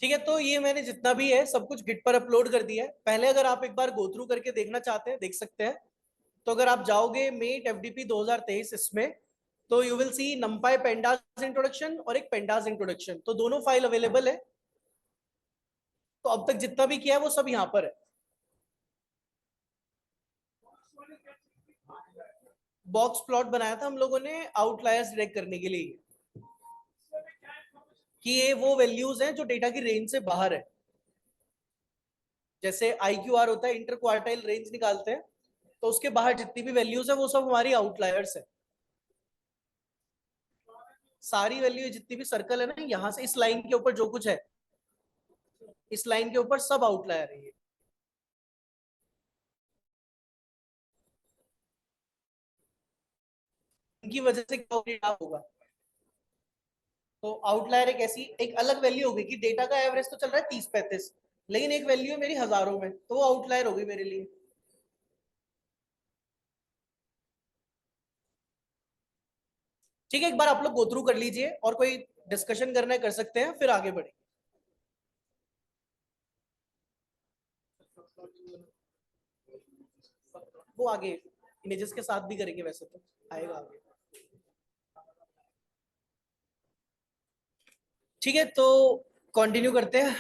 ठीक है, तो ये मैंने जितना भी है सब कुछ गिट पर अपलोड कर दिया है। पहले अगर आप एक बार गो थ्रू करके देखना चाहते हैं देख सकते हैं। तो अगर आप जाओगे मेट FDP 2023 इसमें, तो you will see नंपाई pandas introduction और एक पेंडास इंट्रोडक्शन, तो दोनों फाइल अवेलेबल है। तो अब तक जितना भी किया है वो सब यहाँ पर है। बॉक्स प्लॉट बनाया था हम लोगों ने आउटलायर्स डिटेक्ट करने के लिए, कि ये वो वैल्यूज हैं जो डेटा की रेंज से बाहर है। जैसे IQR होता है, इंटर क्वार्टाइल रेंज निकालते हैं, तो उसके बाहर जितनी भी वैल्यूज है वो सब हमारी आउटलायर्स है। सारी वैल्यू जितनी भी सर्कल है ना, यहाँ से इस लाइन के ऊपर जो कुछ है, इस लाइन के ऊपर सब आउटलायर है ये। इनकी वजह से क्या होगा? तो आउटलायर एक ऐसी एक अलग वैल्यू होगी कि डेटा का एवरेज तो चल रहा है 30-35, लेकिन एक वैल्यू है मेरी हजारों में, तो वो आउटलायर होगी मेरे लिए। ठीक है, एक बार आप लोग गो थ्रू कर लीजिए, और कोई डिस्कशन करना है कर सकते हैं, फिर आगे बढ़े। वो आगे इमेजेस के साथ भी करेंगे, वैसे तो आएगा आगे। ठीक है, तो कंटिन्यू करते हैं।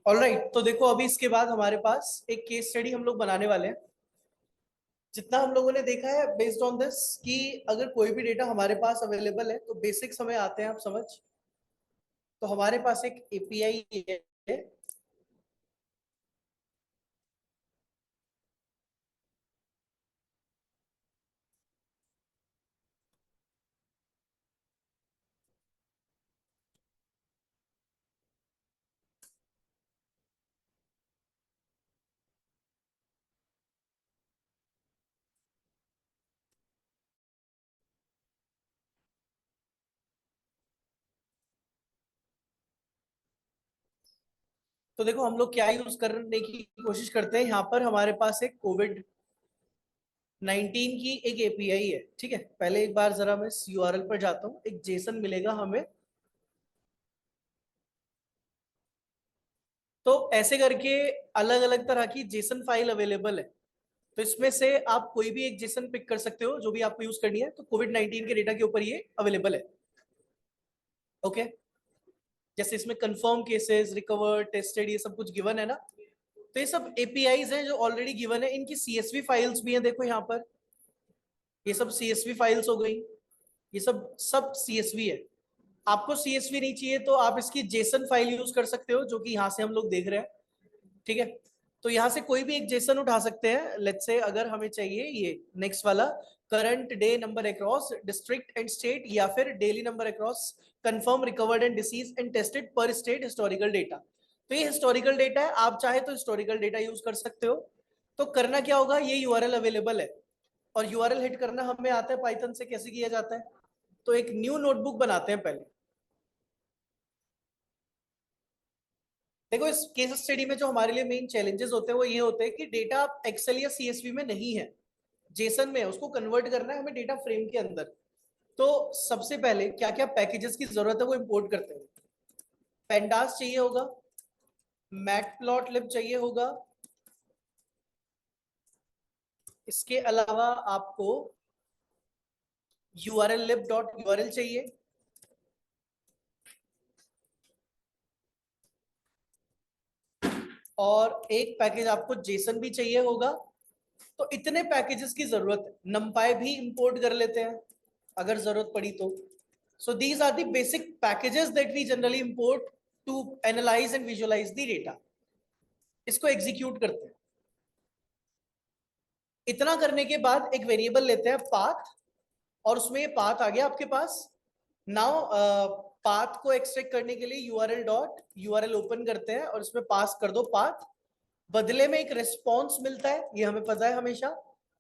ऑलराइट, तो देखो अभी इसके बाद हमारे पास एक केस स्टडी हम लोग बनाने वाले हैं। जितना हम लोगों ने देखा है बेस्ड ऑन दिस, कि अगर कोई भी डेटा हमारे पास अवेलेबल है तो बेसिक्स हमें आते हैं, आप समझ। तो हमारे पास एक API है। तो देखो हम लोग क्या यूज करने की कोशिश करते हैं, यहाँ पर हमारे पास एक कोविड-19 की एक एपीआई है, ठीक है। पहले एक बार जरा मैं इस यूआरएल पर जाता हूँ, एक जेसन मिलेगा हमें। तो ऐसे करके अलग अलग तरह की जेसन फाइल अवेलेबल है। तो इसमें से आप कोई भी एक जेसन पिक कर सकते हो जो भी आपको यूज करनी है। तो कोविड-19 के डेटा के ऊपर ये अवेलेबल है, ओके। जैसे इसमें कंफर्म केसेस, रिकवर, टेस्टेड, ये सब कुछ गिवन है ना। तो ये सब एपीआईज हैं जो ऑलरेडी गिवन है। इनकी सीएसवी फाइल्स भी हैं, देखो यहाँ पर ये सब सीएसवी फाइल्स हो गई। ये सब सब सीएसवी है। आपको सीएसवी नहीं चाहिए तो आप इसकी जेसन फाइल यूज कर सकते हो, जो कि यहाँ से हम लोग देख रहे हैं, ठीक है। तो यहाँ से कोई भी एक जेसन उठा सकते हैं। लेट्स से अगर हमें चाहिए ये नेक्स्ट वाला, current day number across district and state, या फिर daily number across confirm, recovered and disease and tested पर स्टेट हिस्टोरिकल डेटा। तो ये हिस्टोरिकल डेटा है, आप चाहे तो हिस्टोरिकल डेटा यूज कर सकते हो। तो करना क्या होगा, ये यूआरएल अवेलेबल है, और यूआरएल हिट करना हमें आता है पाइथन से। कैसे किया जाता है, तो एक न्यू नोटबुक बनाते हैं पहले। देखो इस केस स्टडी में जो हमारे लिए मेन चैलेंजेस होते हैं वो ये होते हैं कि डेटा एक्सेल या सीएसवी में नहीं है, जेसन में है, उसको कन्वर्ट करना है हमें डेटा फ्रेम के अंदर। तो सबसे पहले क्या क्या पैकेजेस की जरूरत है वो इंपोर्ट करते हैं। पेंडास चाहिए होगा, मैटप्लॉटलिब चाहिए होगा, इसके अलावा आपको urllib.url चाहिए, और एक पैकेज आपको जेसन भी चाहिए होगा। तो इतने पैकेजेस की जरूरत है। नंपाई भी इंपोर्ट कर लेते हैं अगर जरूरत पड़ी तो। So these are the basic packages that we generally import to analyze and visualize the data. इसको एग्जीक्यूट करते हैं। इतना करने के बाद एक वेरिएबल लेते हैं पाथ, और उसमें ये पाथ आ गया आपके पास। नाउ पाथ को एक्सट्रैक्ट करने के लिए यूआरएल ओपन करते हैं और इसमें पास कर दो पाथ। बदले में एक रिस्पॉन्स मिलता है, ये हमें पता है हमेशा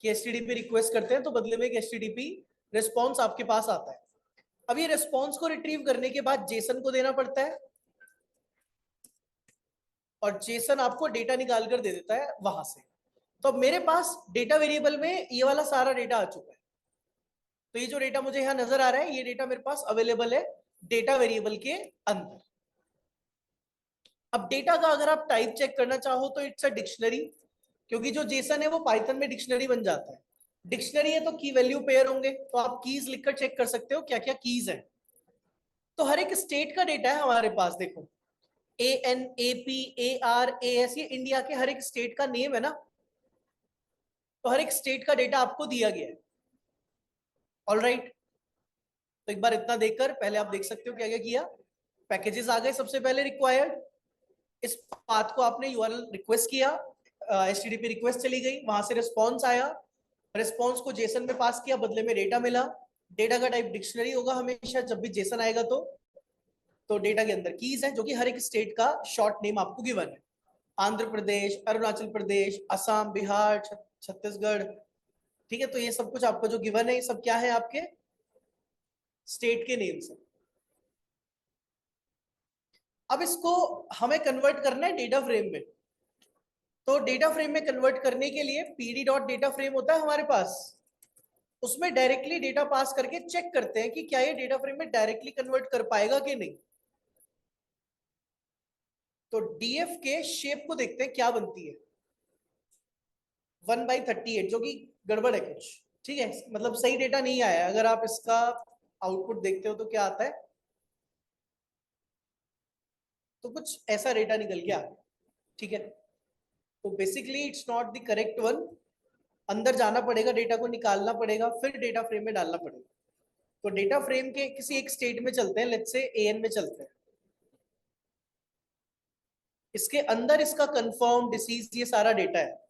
कि एचटीटीपी रिक्वेस्ट करते हैं तो बदले में एक एचटीटीपी रिस्पॉन्स आपके पास आता है। अब ये रिस्पॉन्स को रिट्रीव करने के बाद जेसन को देना पड़ता है, और जेसन आपको डेटा निकाल कर दे देता है वहां से। तो अब मेरे पास डेटा वेरिएबल में ये वाला सारा डेटा आ चुका है। तो ये जो डेटा मुझे यहां नजर आ रहा है, ये डेटा मेरे पास अवेलेबल है डेटा वेरिएबल के अंदर। अब डेटा का अगर आप टाइप चेक करना चाहो तो इट्स अ डिक्शनरी, क्योंकि जो जेसन है वो पाइथन में डिक्शनरी बन जाता है। डिक्शनरी है तो की वैल्यू पेयर होंगे, तो आप कीज लिखकर चेक कर सकते हो क्या क्या कीज है। तो हर एक स्टेट का डेटा है हमारे पास, देखो ANAPARAS, ये इंडिया के हर एक स्टेट का नेम है ना। तो हर एक स्टेट का डेटा आपको दिया गया है, ऑल राइट। तो एक बार इतना देखकर पहले आप देख सकते हो क्या क्या किया। पैकेजेस आ गए सबसे पहले रिक्वायर्ड। इस पाथ को आपने यूआरएल रिक्वेस्ट किया, एचटीटीपी रिक्वेस्ट चली गई, वहां से रिस्पॉन्स आया, रिस्पॉन्स को जेसन में पास किया, बदले में डेटा मिला। डेटा का टाइप डिक्शनरी होगा हमेशा जब भी जेसन आएगा। तो डेटा के अंदर कीज है जो कि हर एक स्टेट का शॉर्ट नेम आपको गिवन है। आंध्र प्रदेश, अरुणाचल प्रदेश, असम, बिहार, छत्तीसगढ़, ठीक है। तो ये सब कुछ आपको जो गिवन है ये सब क्या है, आपके स्टेट के नेम्स है। अब इसको हमें कन्वर्ट करना है डेटा फ्रेम में। तो डेटा फ्रेम में कन्वर्ट करने के लिए पीडी डॉट डेटा फ्रेम होता है हमारे पास, उसमें डायरेक्टली डेटा पास करके चेक करते हैं कि क्या ये डेटा फ्रेम में डायरेक्टली कन्वर्ट कर पाएगा कि नहीं। तो डीएफ के शेप को देखते हैं क्या बनती है, 1/38, जो कि गड़बड़ है कुछ, ठीक है। मतलब सही डेटा नहीं आया। अगर आप इसका आउटपुट देखते हो तो क्या आता है, तो कुछ ऐसा डेटा निकल के आ गया, ठीक है। तो basically it's not the correct one. अंदर जाना पड़ेगा, डेटा को निकालना पड़ेगा, फिर डेटा फ्रेम में डालना पड़ेगा। तो डेटा फ्रेम के किसी एक स्टेट में चलते हैं, लेट्स से एएन में चलते हैं। इसके अंदर इसका कंफर्म, डिसीज, ये सारा डेटा है।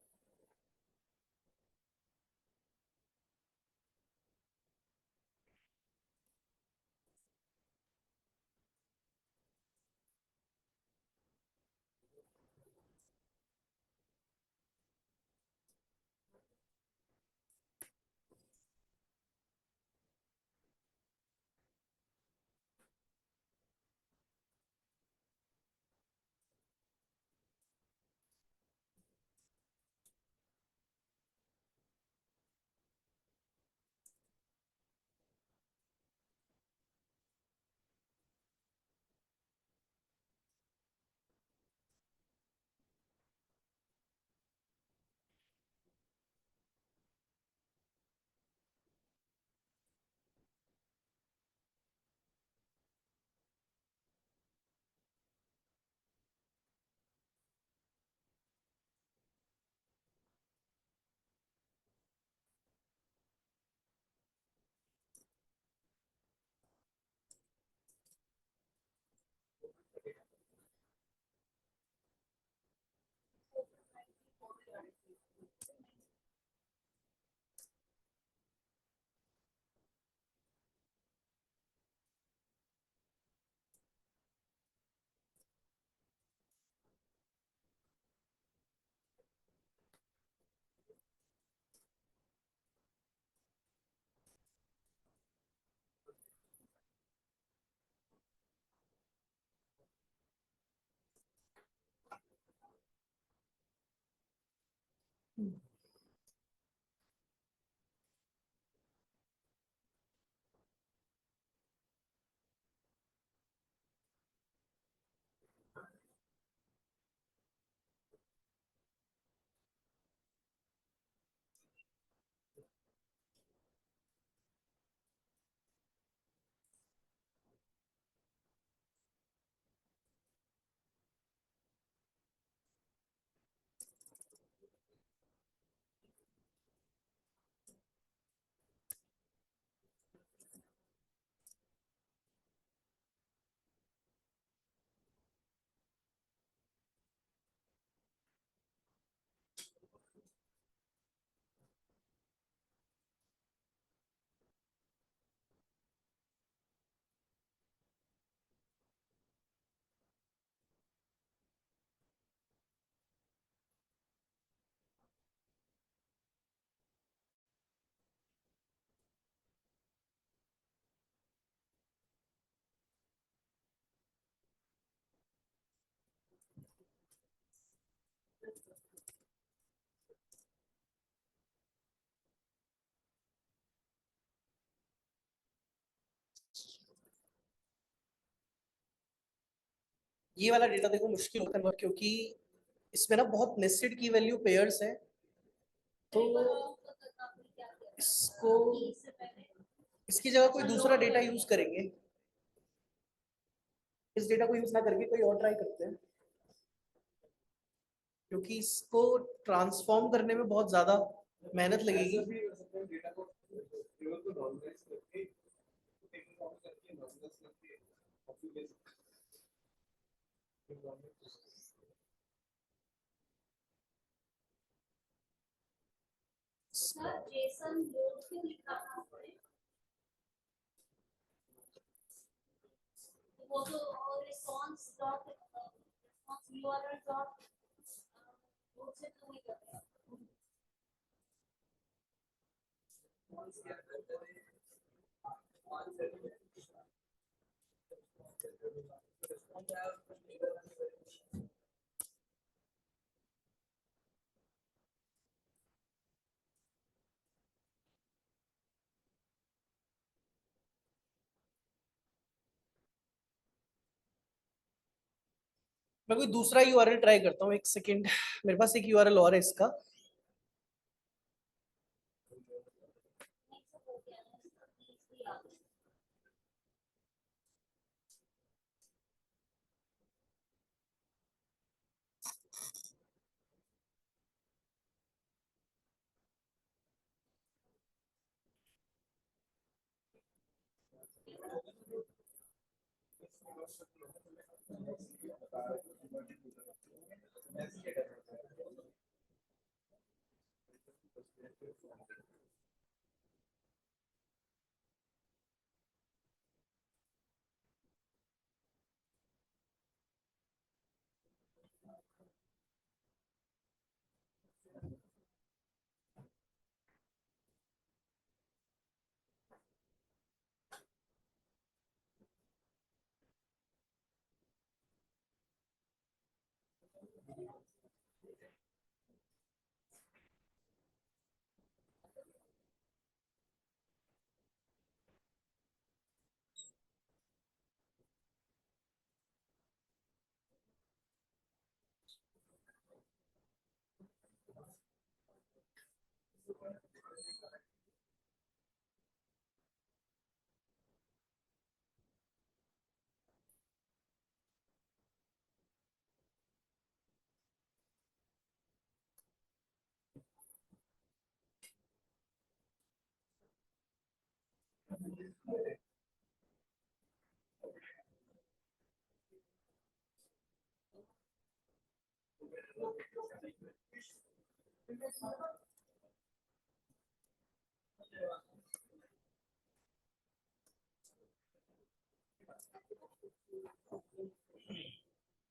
ये वाला डेटा देखो मुश्किल होता है क्योंकि इसमें ना बहुत नेस्टेड की वैल्यू पेयर्स है, तो इसको इसकी जगह कोई दूसरा डेटा यूज करेंगे। इस डेटा को यूज ना करके कोई और ट्राई करते हैं, क्योंकि इसको ट्रांसफॉर्म करने में बहुत ज्यादा मेहनत लगेगी। सर जेसन लोड क्यों लिखा था पड़े? वो तो response dot response URL dot load से क्यों नहीं कर रहे? मैं कोई दूसरा यूआरएल ट्राई करता हूँ, एक सेकेंड। मेरे पास एक यूआरएल और है इसका। नहीं सब हो गया ना, इसकी याद है।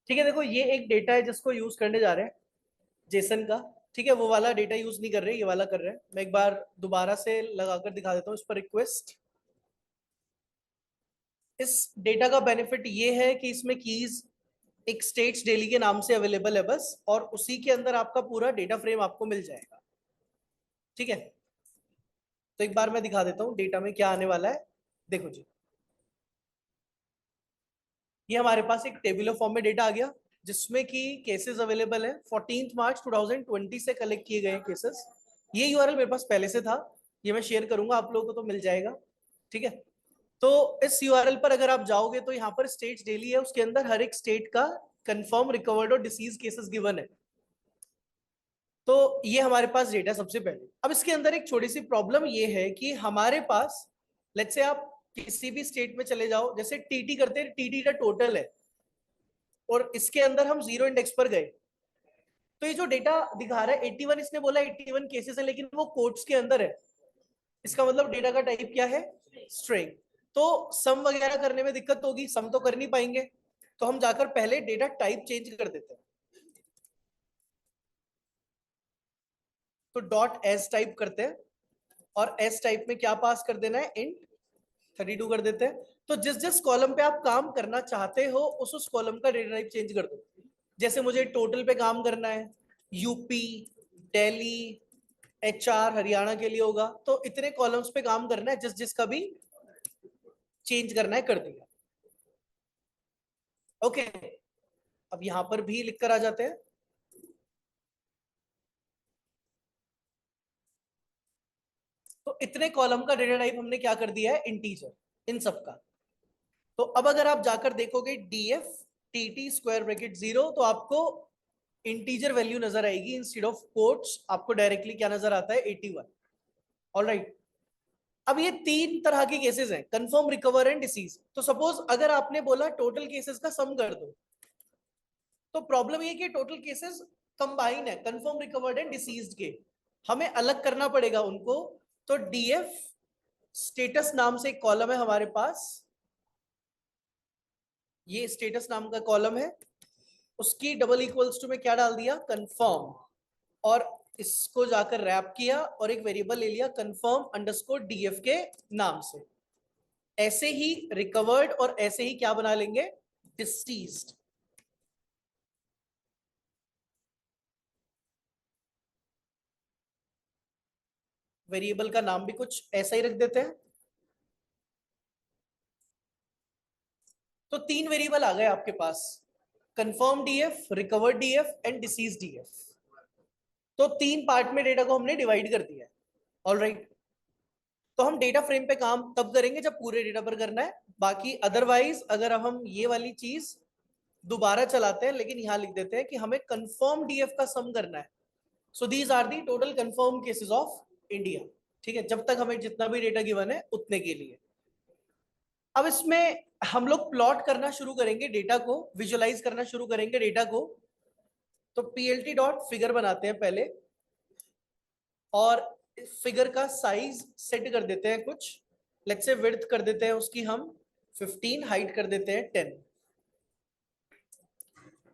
ठीक है, देखो ये एक डेटा है जिसको यूज करने जा रहे हैं, जेसन का। ठीक है, वो वाला डेटा यूज नहीं कर रहे, ये वाला कर रहे हैं। मैं एक बार दोबारा से लगाकर दिखा देता हूँ इस पर रिक्वेस्ट। इस डेटा का बेनिफिट ये है कि इसमें कीज एक स्टेट्स डेली के नाम से अवेलेबल है बस, और उसी के अंदर आपका पूरा डेटा फ्रेम आपको मिल जाएगा। ठीक है, तो एक बार मैं दिखा देता हूँ डेटा में क्या आने वाला है। देखो जी, ये हमारे पास एक टेबुलर फॉर्म में डेटा आ गया जिसमें कि केसेस अवेलेबल है 14 मार्च 2020 से कलेक्ट किए गए केसेस। ये यूआरएल मेरे पास पहले से था, ये मैं शेयर करूंगा आप लोगों को तो मिल जाएगा। ठीक है, तो इस यूआरएल पर अगर आप जाओगे तो यहाँ पर स्टेट्स डेली है, उसके अंदर हर एक स्टेट का कंफर्म रिकवर्ड और डिसीज केसेस गिवन है। तो ये हमारे पास डेटा सबसे पहले। अब इसके अंदर एक छोटी सी प्रॉब्लम ये है कि हमारे पास लेट्स से आप किसी भी स्टेट में चले जाओ, जैसे टीटी करते हैं, टीटी का टोटल है और इसके अंदर हम जीरो इंडेक्स पर गए, तो ये जो डेटा दिखा रहा है 81, इसने बोला 81 केसेस है लेकिन वो कोट्स के अंदर है, इसका मतलब डेटा का टाइप क्या है, स्ट्रिंग। तो सम वगैरह करने में दिक्कत होगी, सम तो कर नहीं पाएंगे, तो हम जाकर पहले डेटा टाइप चेंज कर देते हैं। तो डॉट एस टाइप करते हैं और एस टाइप में क्या पास कर देना है, इंट 32 कर देते हैं। तो जिस जिस कॉलम पे आप काम करना चाहते हो उस कॉलम का डेटा टाइप चेंज कर दो। जैसे मुझे टोटल पे काम करना है, यूपी, दिल्ली, एचआर हरियाणा के लिए होगा, तो इतने कॉलम्स पे काम करना है, जिस जिसका भी चेंज करना है कर दिया। ओके, अब यहां पर भी लिख कर आ जाते हैं। तो इतने कॉलम का डेटा टाइप हमने क्या कर दिया है, इंटीजर, इन सब का। तो अब अगर आप जाकर देखोगे डीएफ टीटी स्क्वायर ब्रैकेट 0, तो आपको इंटीजर वैल्यू नजर आएगी इंस्टेड ऑफ कोट्स, आपको डायरेक्टली क्या नजर आता है, 81। ऑलराइट, अब ये तीन तरह के केसेस हैं, कंफर्म, रिकवर एंड डिसीज। तो सपोज अगर आपने बोला टोटल केसेस का सम कर दो, तो प्रॉब्लम ये कि टोटल केसेस कंबाइन है कंफर्म, रिकवर्ड एंड डिसीज्ड के, हमें अलग करना पड़ेगा उनको। तो डीएफ स्टेटस नाम से एक कॉलम है हमारे पास, ये स्टेटस नाम का कॉलम है, उसकी डबल इक्वल्स टू में क्या डाल दिया, कंफर्म, और इसको जाकर रैप किया और एक वेरिएबल ले लिया कंफर्म अंडरस्कोर डीएफ के नाम से। ऐसे ही रिकवर्ड और ऐसे ही क्या बना लेंगे, डिसीज्ड। वेरिएबल का नाम भी कुछ ऐसा ही रख देते हैं। तो तीन वेरिएबल आ गए आपके पास, confirm DF, recovered DF and deceased DF. तो तीन पार्ट में डेटा को हमने डिवाइड कर दिया है। ऑलराइट, तो हम डेटा फ्रेम पे काम तब करेंगे जब पूरे डेटा पर करना है, बाकी अदरवाइज अगर हम ये वाली चीज दोबारा चलाते हैं, लेकिन यहां लिख देते हैं कि हमें कंफर्म डीएफ का सम करना है। So these are the total confirm cases of India. ठीक है, जब तक हमें जितना भी डेटा गिवन है उतने के लिए। अब इसमें हम लोग प्लॉट करना शुरू करेंगे, डेटा को विजुअलाइज करना शुरू करेंगे डेटा को। तो पीएलटी डॉट फिगर बनाते हैं पहले, और फिगर का साइज सेट कर देते हैं कुछ, लेट्स से विड्थ कर देते हैं उसकी हम 15, हाइट कर देते हैं 10।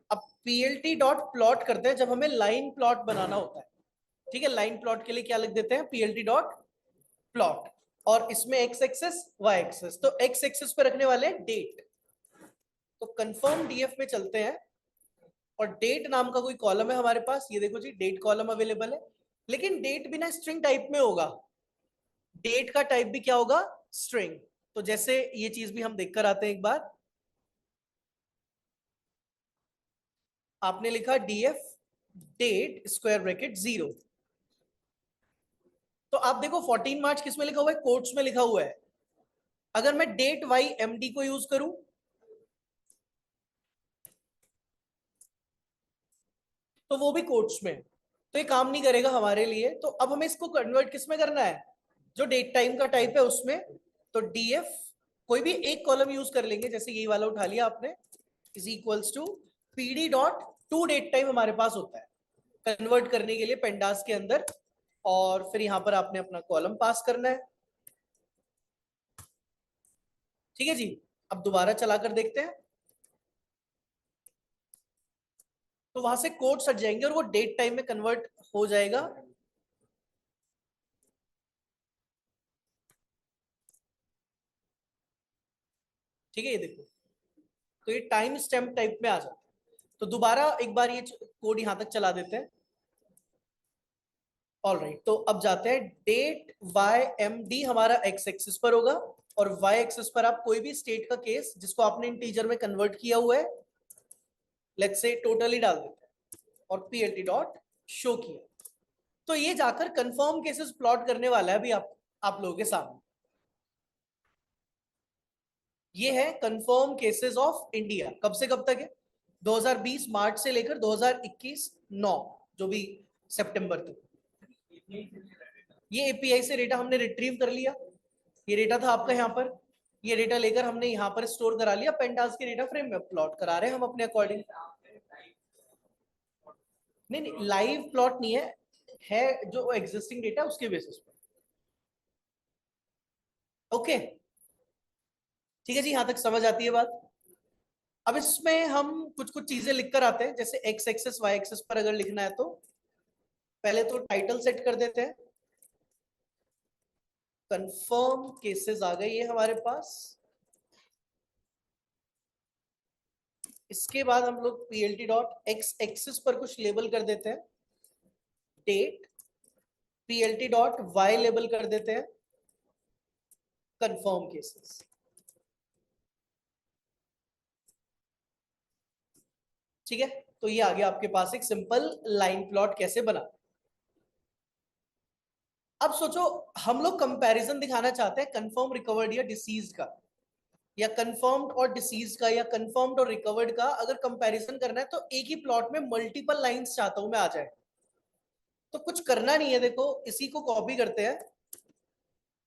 अब पीएलटी डॉट प्लॉट करते हैं जब हमें लाइन प्लॉट बनाना होता है। ठीक है, लाइन प्लॉट के लिए क्या लिख देते हैं, पीएलटी डॉट प्लॉट, और इसमें एक्स एक्सेस वाई एक्सेस। तो एक्स एक्सेस पे रखने वाले हैं डेट, तो कंफर्म डीएफ में चलते हैं, और डेट नाम का कोई कॉलम है हमारे पास, ये देखो जी डेट कॉलम अवेलेबल है, लेकिन डेट बिना स्ट्रिंग टाइप में होगा, डेट का टाइप भी क्या होगा, स्ट्रिंग। तो जैसे ये चीज भी हम देखकर आते हैं एक बार। आपने लिखा डीएफ डेट स्क्वायर ब्रैकेट 0, तो आप देखो 14 मार्च किस में लिखा हुआ है, कोट्स में लिखा हुआ है। अगर मैं डेट वाई एमडी को यूज करूं तो वो भी कोट्स में, तो ये काम नहीं करेगा हमारे लिए। तो अब हमें इसको कन्वर्ट किस में करना है, जो डेट टाइम का टाइप है उसमें। तो डीएफ कोई भी एक कॉलम यूज कर लेंगे, जैसे ये वाला उठा लिया आपने, is equals to PD dot to date time हमारे पास होता है कन्वर्ट करने के लिए पेंडास के अंदर, और फिर यहां पर आपने अपना कॉलम पास करना है। ठीक है जी, अब दोबारा चलाकर देखते हैं, तो वहां से कोड्स हट जाएंगे और वो डेट टाइम में कन्वर्ट हो जाएगा। ठीक है, ये देखो, तो ये टाइम स्टैम्प टाइप में आ जाता है। तो दोबारा एक बार ये कोड यहां तक चला देते हैं। ऑलराइट, तो अब जाते हैं डेट वाई एम डी हमारा एक्स एक्सिस पर होगा, और वाई एक्सिस पर आप कोई भी स्टेट का केस जिसको आपने इंटीजर में कन्वर्ट किया हुआ है, लेट्स से टोटली डाल देते हैं और पीएलटी डॉट शो किया। तो ये जाकर कंफर्म केसेस प्लॉट करने वाला है अभी आप लोगों के सामने। ये है कंफर्म केसेस ऑफ इंडिया, कब से कब तक है, 2020 मार्च से लेकर 2021 9 जो भी सितंबर तक। ये एपीआई से डेटा हमने रिट्रीव कर लिया, ये डेटा था आपका यहाँ पर, ये डेटा लेकर हमने यहाँ पर स्टोर करा लिया, पेंटास के डेटा फ्रेम में प्लॉट करा रहे हैं हम अपने अकॉर्डिंग। नहीं नहीं, लाइव प्लॉट नहीं है जो एग्जिस्टिंग डेटा उसके बेसिस पे। ओके, ठीक है जी, यहां तक समझ आती है बात। अब इसमें हम कुछ कुछ चीजें लिख कर आते हैं, जैसे एक्स एक्सेस वाई एक्सेस पर अगर लिखना है तो पहले तो टाइटल सेट कर देते हैं, कंफर्म केसेस आ गई है हमारे पास। इसके बाद हम लोग पीएलटी डॉट एक्स एक्सिस पर कुछ लेबल कर देते हैं, date, PLT dot y label कर देते हैं कंफर्म केसेस। ठीक है, तो ये आ गया आपके पास एक सिंपल लाइन प्लॉट कैसे बना। अब सोचो, हम लोग कंपैरिजन दिखाना चाहते हैं कंफर्म रिकवर्ड या डिसीज का, या कंफर्म्ड और डिसीज का, या कंफर्म्ड और रिकवर्ड का अगर कंपैरिजन करना है तो एक ही प्लॉट में मल्टीपल लाइंस चाहता हूं मैं आ जाए। तो कुछ करना नहीं है, देखो इसी को कॉपी करते हैं,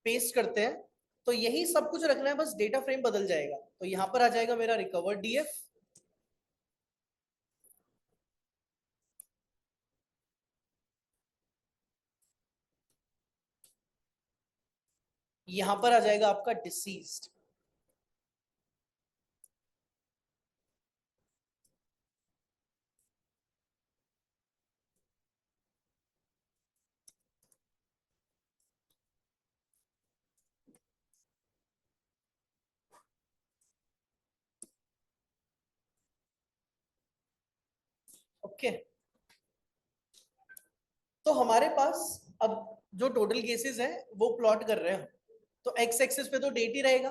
पेस्ट करते हैं, तो यही सब कुछ रखना है, बस डेटा फ्रेम बदल जाएगा। तो यहां पर आ जाएगा मेरा रिकवर्ड डीएफ, यहां पर आ जाएगा आपका डिसीज्ड। ओके, तो हमारे पास अब जो टोटल केसेस हैं वो प्लॉट कर रहे हैं, तो एक्स एक्सिस पे तो डेट ही रहेगा,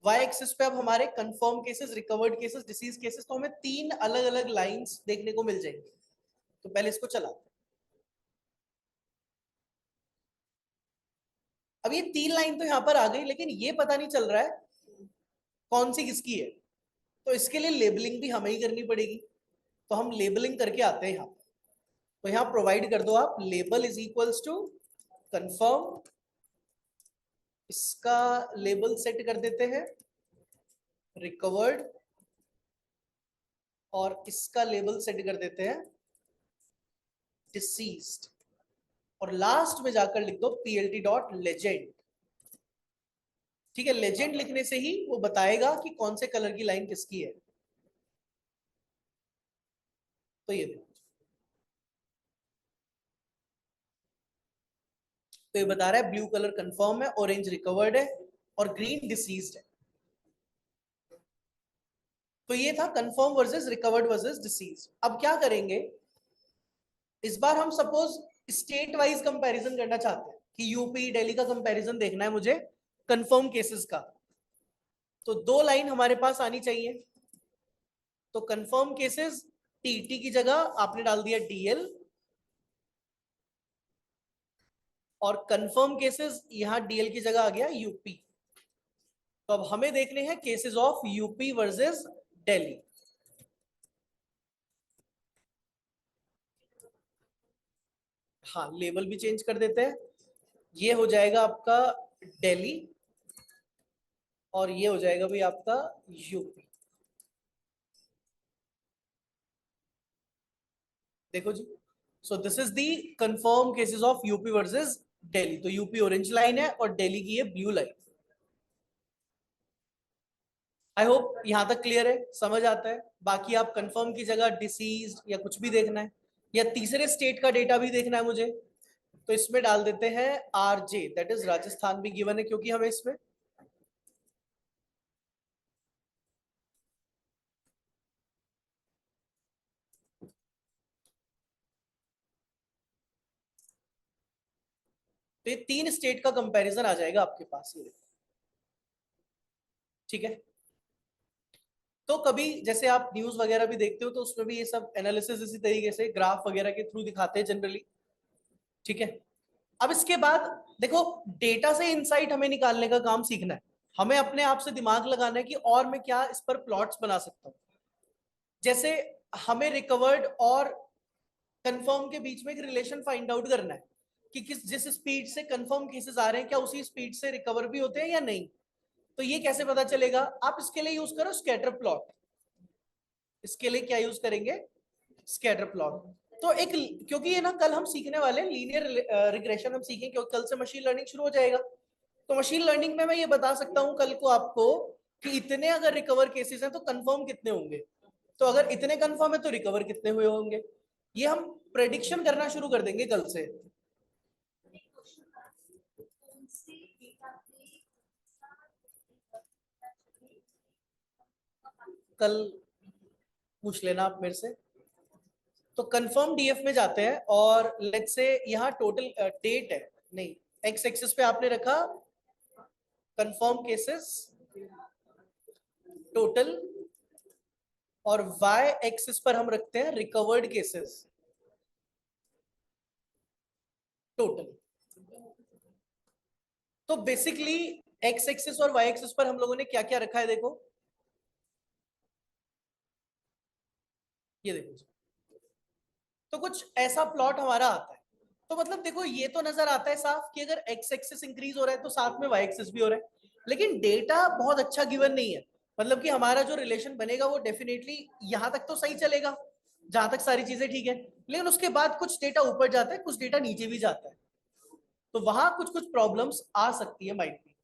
वाई एक्सिस पे अब हमारे confirm cases, recovered cases, disease cases, तो हमें तीन अलग अलग लाइंस देखने को मिल जाएंगी। तो पहले इसको चला, अब ये तीन लाइन तो यहाँ पर आ गई, लेकिन ये पता नहीं चल रहा है कौन सी किसकी है, तो इसके लिए लेबलिंग भी हमें ही करनी पड़ेगी। तो हम लेबलिंग करके आते हैं यहाँ, तो यहाँ प्रोवाइड कर दो आप label is equals to confirm, इसका लेबल सेट कर देते हैं रिकवर्ड, और इसका लेबल सेट कर देते हैं डिसीज्ड, और लास्ट में जाकर लिख दो पीएलटी डॉट लेजेंड। ठीक है, लेजेंड लिखने से ही वो बताएगा कि कौन से कलर की लाइन किसकी है। तो ये देखो, तो ये बता रहा है ब्लू कलर कंफर्म है, ऑरेंज रिकवर्ड है, और ग्रीन डिसीज्ड है। तो ये था confirm versus recovered versus disease. अब क्या करेंगे, इस बार हम सपोज स्टेट वाइज कंपैरिजन करना चाहते हैं कि यूपी दिल्ली का कंपैरिजन देखना है मुझे कंफर्म केसेस का, तो दो लाइन हमारे पास आनी चाहिए। तो कंफर्म केसेस टीटी की जगह आपने डाल दिया डीएल, और कंफर्म केसेस यहां डीएल की जगह आ गया यूपी। तो अब हमें देखने हैं cases of UP versus Delhi. हाँ, लेबल भी चेंज कर देते हैं, ये हो जाएगा आपका दिल्ली, और ये हो जाएगा भाई आपका यूपी। देखो जी, so this is the confirm cases of UP versus Delhi. तो यूपी ऑरेंज लाइन है और दिल्ली की है ब्लू लाइन। आई होप यहां तक क्लियर है, समझ आता है। बाकी आप कंफर्म की जगह डिसीज या कुछ भी देखना है, या तीसरे स्टेट का डेटा भी देखना है मुझे, तो इसमें डाल देते हैं आरजे, दैट इज राजस्थान भी गिवन है क्योंकि हमें इसमें। तो ये 3 स्टेट का कंपैरिजन आ जाएगा आपके पास, ये ठीक है। तो कभी जैसे आप न्यूज वगैरह भी देखते हो तो उसमें भी ये सब एनालिसिस इसी तरीके से ग्राफ वगैरह के थ्रू दिखाते हैं जनरली, ठीक है। अब इसके बाद देखो, डेटा से इंसाइट हमें निकालने का काम सीखना है। हमें अपने आप से दिमाग लगाना है कि और मैं क्या इस पर प्लॉट्स बना सकता हूं। जैसे हमें रिकवर्ड और कंफर्म के बीच में एक रिलेशन फाइंड आउट करना है कि किस जिस स्पीड से कंफर्म केसेस आ रहे हैं क्या उसी स्पीड से रिकवर भी होते हैं या नहीं। तो ये कैसे पता चलेगा? आप इसके लिए यूज करो स्कैटर प्लॉट। इसके लिए क्या यूज करेंगे? Scatter plot. तो एक, क्योंकि ये ना कल हम सीखने वाले हैं लीनियर रिग्रेशन, हम सीखेंगे क्योंकि कल से मशीन लर्निंग शुरू हो जाएगा। तो मशीन लर्निंग में मैं ये बता सकता हूं कल को आपको कि इतने अगर रिकवर केसेस हैं तो कंफर्म कितने होंगे, तो अगर इतने कंफर्म है तो रिकवर कितने हुए होंगे। ये हम प्रेडिक्शन करना शुरू कर देंगे कल से। कल पूछ लेना आप मेरे से। तो कंफर्म डीएफ में जाते हैं और लेट्स से यहाँ टोटल डेट है, नहीं, एक्स एक्सिस पे आपने रखा कंफर्म केसेस टोटल, और वाई एक्सिस पर हम रखते हैं रिकवर्ड केसेस टोटल। तो बेसिकली एक्स एक्सिस और वाई एक्सिस पर हम लोगों ने क्या क्या रखा है देखो, ये देखो जी। तो कुछ ऐसा प्लॉट हमारा आता है। तो मतलब देखो ये तो नजर आता है साफ कि अगर एक्स एक्सिस इंक्रीज हो रहा है तो साथ में वाई एक्सिस भी हो रहा है, लेकिन डेटा बहुत अच्छा गिवन नहीं है। मतलब कि हमारा जो रिलेशन बनेगा वो डेफिनेटली यहां तक तो सही चलेगा जहां तक सारी चीजें ठीक है, लेकिन उसके बाद कुछ डेटा ऊपर जाता है, कुछ डेटा नीचे भी जाता है। तो वहां कुछ कुछ प्रॉब्लम्स आ सकती है माइंड में,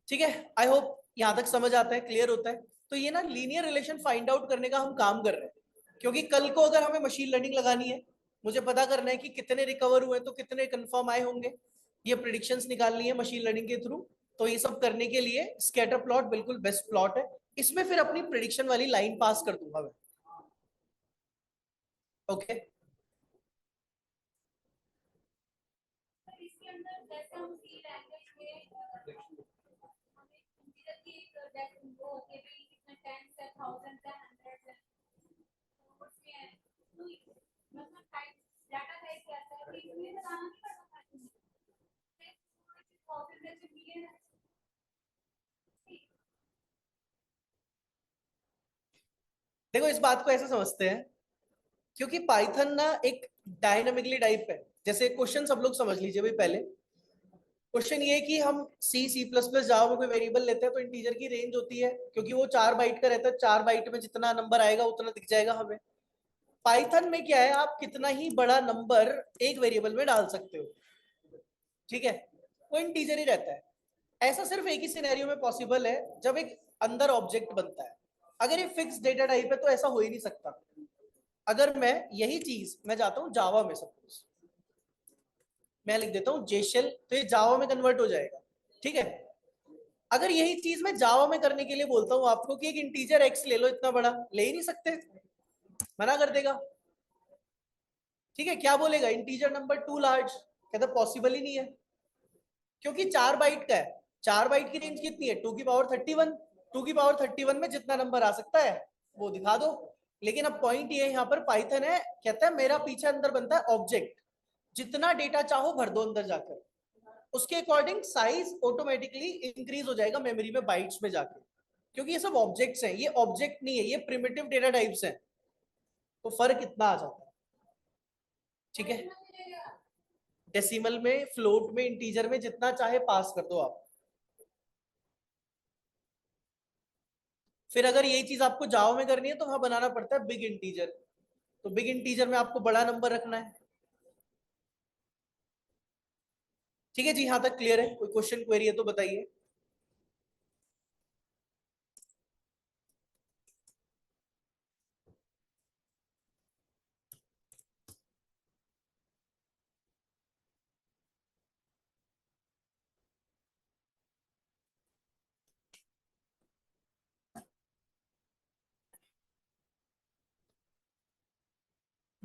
ठीक है। आई होप यहां तक समझ आता है, क्लियर होता है। तो ये ना लीनियर रिलेशन फाइंड आउट करने का हम काम कर रहे हैं, क्योंकि कल को अगर हमें मशीन लर्निंग लगानी है, मुझे पता करना है कि कितने रिकवर हुए तो कितने कंफर्म आए होंगे, ये प्रिडिक्शंस निकालनी है मशीन लर्निंग के थ्रू। तो ये सब करने के लिए स्कैटर प्लॉट बिल्कुल बेस्ट प्लॉट है। इसमें फिर अपनी प्रिडिक्शन वाली लाइन पास कर दूंगा मैं, ओके। इसके अंदर जैसे हम सी लैंग्वेज में हमें कंसीडर की एक वो होती है भाई कितना टेंस है थाउजेंड है हंड्रेड है तो उसमें है तो मतलब टाइप डाटा टाइप कैसा है कि इसमें बताना नहीं पड़ता थाउजेंड है जो मिलियन है। देखो इस बात को ऐसे समझते हैं, क्योंकि पाइथन ना एक डायनामिकली टाइप है। जैसे क्वेश्चन सब लोग समझ लीजिए भाई, पहले क्वेश्चन ये है कि हम सी प्लस प्लस जावा में कोई वेरिएबल लेते हैं तो इंटीजर की रेंज होती है, क्योंकि वो 4 बाइट का रहता है, 4 बाइट में जितना नंबर आएगा उतना दिख जाएगा हमें। पाइथन में क्या है, आप कितना ही बड़ा नंबर एक वेरिएबल में डाल सकते हो, ठीक है, वो इंटीजर ही रहता है। ऐसा सिर्फ एक ही सिनेरियो में पॉसिबल है, जब एक अंदर ऑब्जेक्ट बनता है। अगर ये फिक्स डेटा टाइप है तो ऐसा हो ही नहीं सकता। अगर मैं यही चीज मैं जाता हूँ जावा में, सपोज मैं लिख देता हूँ जेशल, तो ये जावा में कन्वर्ट हो जाएगा, ठीक है। अगर यही चीज मैं जावा में करने के लिए बोलता हूँ आपको कि एक इंटीजर एक्स ले लो, इतना बड़ा ले ही नहीं सकते, मना कर देगा, ठीक है। क्या बोलेगा? इंटीजर नंबर टू लार्ज, कहता पॉसिबल ही नहीं है, क्योंकि 4 बाइट का है। 4 बाइट की रेंज कितनी है? 2 की पावर 31। 2 की पावर 31 में जितना नंबर आ सकता है वो दिखा दो। लेकिन अब पॉइंट ये यहाँ पर पाइथन है, कहता है मेरा पीछे अंदर बनता है ऑब्जेक्ट, जितना डेटा चाहो भर दो अंदर जाकर, उसके अकॉर्डिंग साइज ऑटोमेटिकली इंक्रीज हो जाएगा मेमोरी में बाइट्स में जाकर, क्योंकि ये सब ऑब्जेक्ट्स हैं, ये ऑब्जेक्ट नहीं है, ये प्रिमिटिव डेटा टाइप्स हैं। तो फर्क इतना आ जाता है, ठीक है। डेसिमल में, फ्लोट में, इंटीजर में जितना चाहे पास कर दो आप। फिर अगर यही चीज आपको जावा में करनी है तो वहां बनाना पड़ता है बिग इंटीजर। तो बिग इंटीजर में आपको बड़ा नंबर रखना है, ठीक है जी। यहां तक क्लियर है? कोई क्वेश्चन क्वेरी है तो बताइए।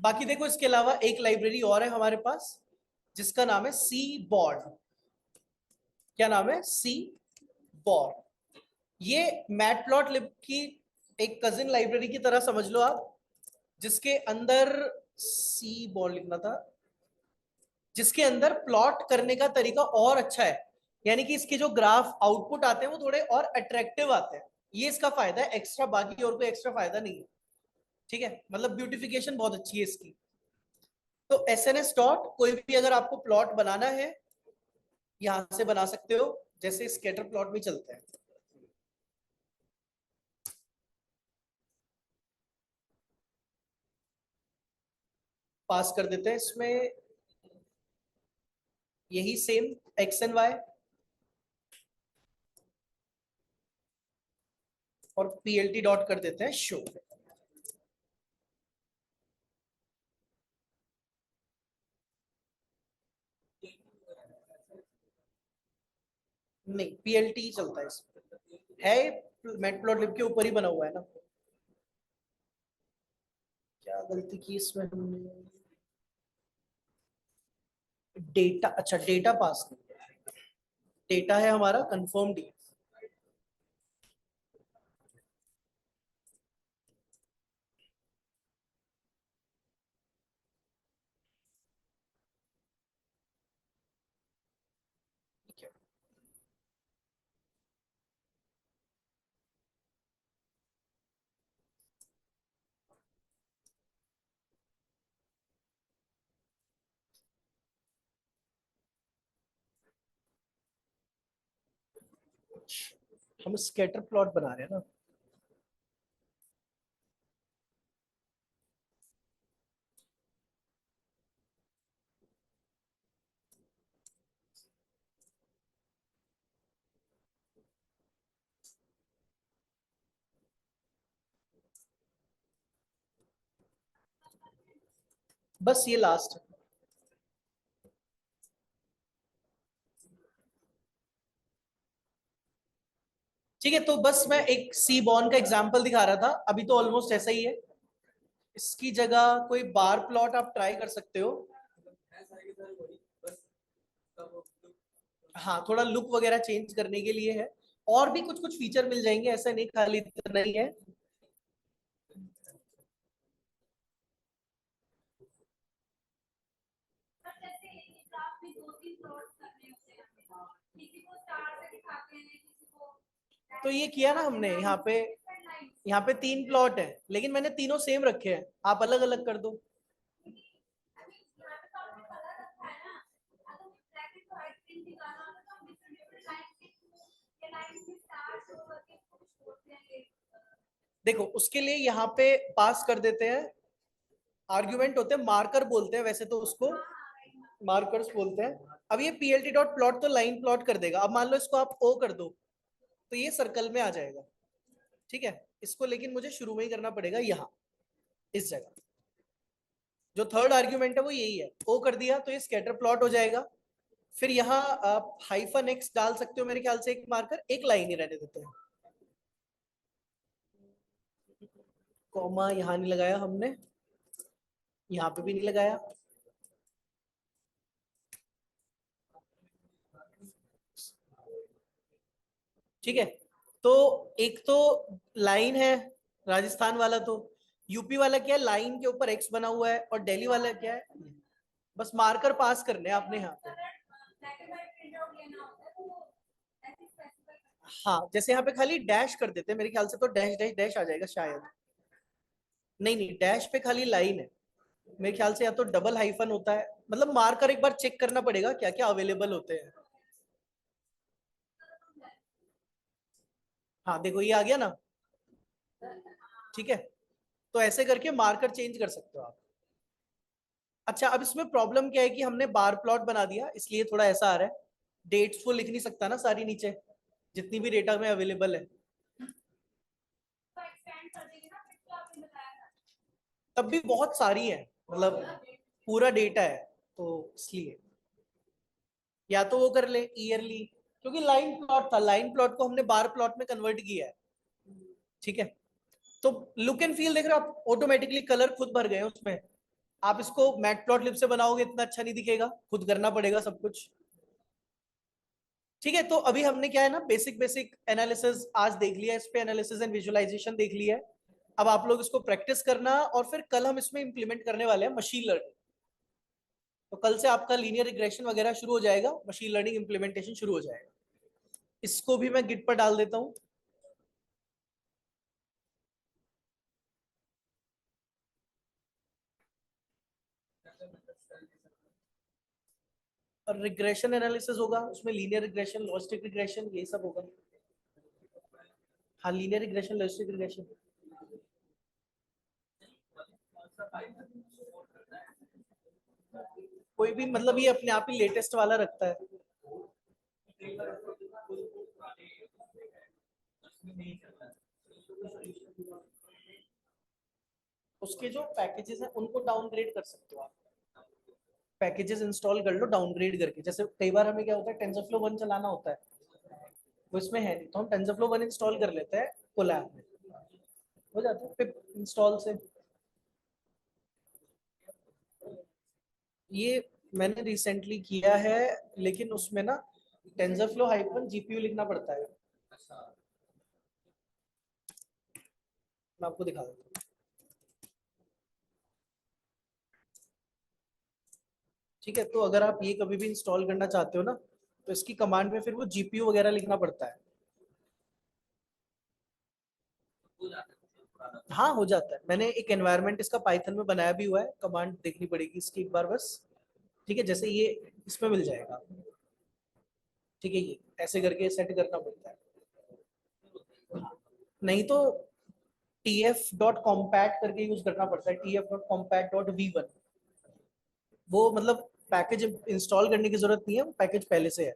बाकी देखो इसके अलावा एक लाइब्रेरी और है हमारे पास जिसका नाम है सी बॉर्ड। क्या नाम है? सी बॉर्ड। ये मैटप्लॉटलिब की एक कजिन लाइब्रेरी की तरह समझ लो आप, जिसके अंदर सी बॉर्ड लिखना था, जिसके अंदर प्लॉट करने का तरीका और अच्छा है। यानी कि इसके जो ग्राफ आउटपुट आते हैं वो थोड़े और अट्रैक्टिव आते हैं। ये इसका फायदा है एक्स्ट्रा, बाकी और कोई एक्स्ट्रा फायदा नहीं है। ठीक है, मतलब ब्यूटिफिकेशन बहुत अच्छी है इसकी। तो एसएनएस डॉट कोई भी अगर आपको प्लॉट बनाना है यहां से बना सकते हो, जैसे स्कैटर प्लॉट में चलते हैं। पास कर देते हैं इसमें यही सेम एक्स एंड वाई, और पीएलटी डॉट कर देते हैं शो। नहीं, पीएलटी ही चलता है इसमें, है मैटप्लॉटलिब के ऊपर ही बना हुआ है ना। क्या गलती की इसमें हमने? डेटा, अच्छा डेटा पास नहीं, डेटा है हमारा कंफर्म डी। ठीक है, हम स्कैटर प्लॉट बना रहे हैं ना। बस ये लास्ट है। ठीक है, तो बस मैं एक सी बॉर्न का एग्जांपल दिखा रहा था, अभी तो ऑलमोस्ट ऐसा ही है। इसकी जगह कोई बार प्लॉट आप ट्राई कर सकते हो। हाँ, थोड़ा लुक वगैरह चेंज करने के लिए है, और भी कुछ कुछ फीचर मिल जाएंगे, ऐसा नहीं खाली इतना ही है। पर जैसे एक ग्राफ में दो तीन प्लॉट्स करने होते हैं, किसी को स्टार से दिखाते हैं, किसी को तो ये किया ना हमने different lines। यहाँ पे 3 प्लॉट है, लेकिन मैंने तीनों सेम रखे हैं, आप अलग अलग कर दो। I mean, यहाँ पे तो आपने कलर रखा है ना, अगर ब्लैक एंड व्हाइट प्रिंट निकालना होता तो हम डिफरेंट डिफरेंट लाइन के थ्रू ये लाइन में स्टार शो करके कुछ बोलते हैं ये। देखो उसके लिए यहाँ पे पास कर देते हैं, आर्ग्यूमेंट होते हैं, मार्कर बोलते हैं वैसे तो उसको, हाँ हाँ राइट। मार्कर्स बोलते हैं। अब ये पीएलटी डॉट प्लॉट तो लाइन प्लॉट कर देगा। अब मान लो इसको आप ओ कर दो तो ये सर्कल में आ जाएगा। ठीक है, इसको लेकिन मुझे शुरू में ही करना पड़ेगा, यहाँ इस जगह जो थर्ड आर्ग्यूमेंट है वो यही है, ओ कर दिया तो ये स्कैटर प्लॉट हो जाएगा। फिर यहाँ आप हाइफन एक्स डाल सकते हो मेरे ख्याल से, एक मार्कर, एक लाइन ही रहने देते हैं। कॉमा यहाँ नहीं लगाया हमने, यहाँ पे भी नहीं लगाया। ठीक है, तो एक तो लाइन है राजस्थान वाला, तो यूपी वाला क्या है, लाइन के ऊपर एक्स बना हुआ है, और दिल्ली वाला क्या है, बस मार्कर पास करने हैं आपने यहाँ पे। Black and white print out लेना होता है तो ऐसे स्पेसिफाई करना हाँ, जैसे यहाँ पे खाली डैश कर देते हैं मेरे ख्याल से, तो डैश डैश डैश आ जाएगा शायद। नहीं नहीं, डैश पे खाली लाइन है मेरे ख्याल से, या तो डबल हाइफन होता है, मतलब मार्कर एक बार चेक करना पड़ेगा क्या क्या अवेलेबल होते हैं। हाँ देखो ये आ गया ना। ठीक है, तो ऐसे करके मार्कर चेंज कर सकते हो आप। अच्छा, अब इसमें प्रॉब्लम क्या है कि हमने बार प्लॉट बना दिया, इसलिए थोड़ा ऐसा आ रहा है, डेट्स को लिख नहीं सकता ना सारी नीचे, जितनी भी डेटा में अवेलेबल है। तो एक्सपेंड कर देंगे ना फिर तो आपने बताया था। तब भी बहुत सारी है, मतलब पूरा डेटा है, तो इसलिए या तो वो कर ले ईयरली, क्योंकि लाइन प्लॉट था, लाइन प्लॉट को हमने बार प्लॉट में कन्वर्ट किया है। ठीक है, तो लुक एंड फील देख रहे हो आप, ऑटोमेटिकली कलर खुद भर गए उसमें। आप इसको मैटप्लॉटलिब से बनाओगे इतना अच्छा नहीं दिखेगा, खुद करना पड़ेगा सब कुछ। ठीक है, तो अभी हमने क्या है ना, बेसिक बेसिक एनालिसिस आज देख लिया, इस पे एनालिसिस एंड विजुअलाइजेशन देख लिया है। अब आप लोग इसको प्रैक्टिस करना, और फिर कल हम इसमें इंप्लीमेंट करने वाले हैं मशीन लर्निंग। तो कल से आपका लीनियर रिग्रेशन वगैरह शुरू हो जाएगा, मशीन लर्निंग इंप्लीमेंटेशन शुरू हो जाएगा। इसको भी मैं गिट पर डाल देता हूँ। और रिग्रेशन एनालिसिस होगा उसमें, लीनियर रिग्रेशन, लॉजिस्टिक रिग्रेशन, ये सब होगा। हाँ, लीनियर रिग्रेशन, लॉजिस्टिक रिग्रेशन। कोई भी मतलब ये अपने आप ही लेटेस्ट वाला रखता है। उसके जो पैकेजेस हैं उनको डाउनग्रेड कर सकते हो आप। पैकेजेस इंस्टॉल कर लो डाउनग्रेड करके, जैसे कई बार हमें क्या होता है, टेंसरफ्लो 1 चलाना होता है, वो इसमें है नहीं, तो हम टेंसरफ्लो 1 इंस्टॉल कर लेते हैं कोलैब में, हो जाता है पिप इंस्टॉल से। ये मैंने रिसेंटली किया है, लेकिन उसमें ना टेंसरफ्लो हाइफन जीपीयू लिखना पड़ता है। मैं आपको दिखा देता हूँ। ठीक है, तो अगर आप ये कभी भी इंस्टॉल करना चाहते हो ना, तो इसकी कमांड में फिर वो जीपीयू वगैरह लिखना पड़ता है। हाँ, हो जाता है। मैंने एक एनवायरनमेंट इसका पाइथन में बनाया भी हुआ है, कमांड देखनी पड़ेगी इसकी एक बार बस। ठीक है, जैसे ये इसमें मिल जाएगा। ठीक है, ये ऐसे करके सेट करना पड़ता है। नहीं तो tf.compat करके यूज करना पड़ता है, tf.compat.v1। वो मतलब पैकेज इंस्टॉल करने की जरूरत नहीं है, वो पैकेज पहले से है।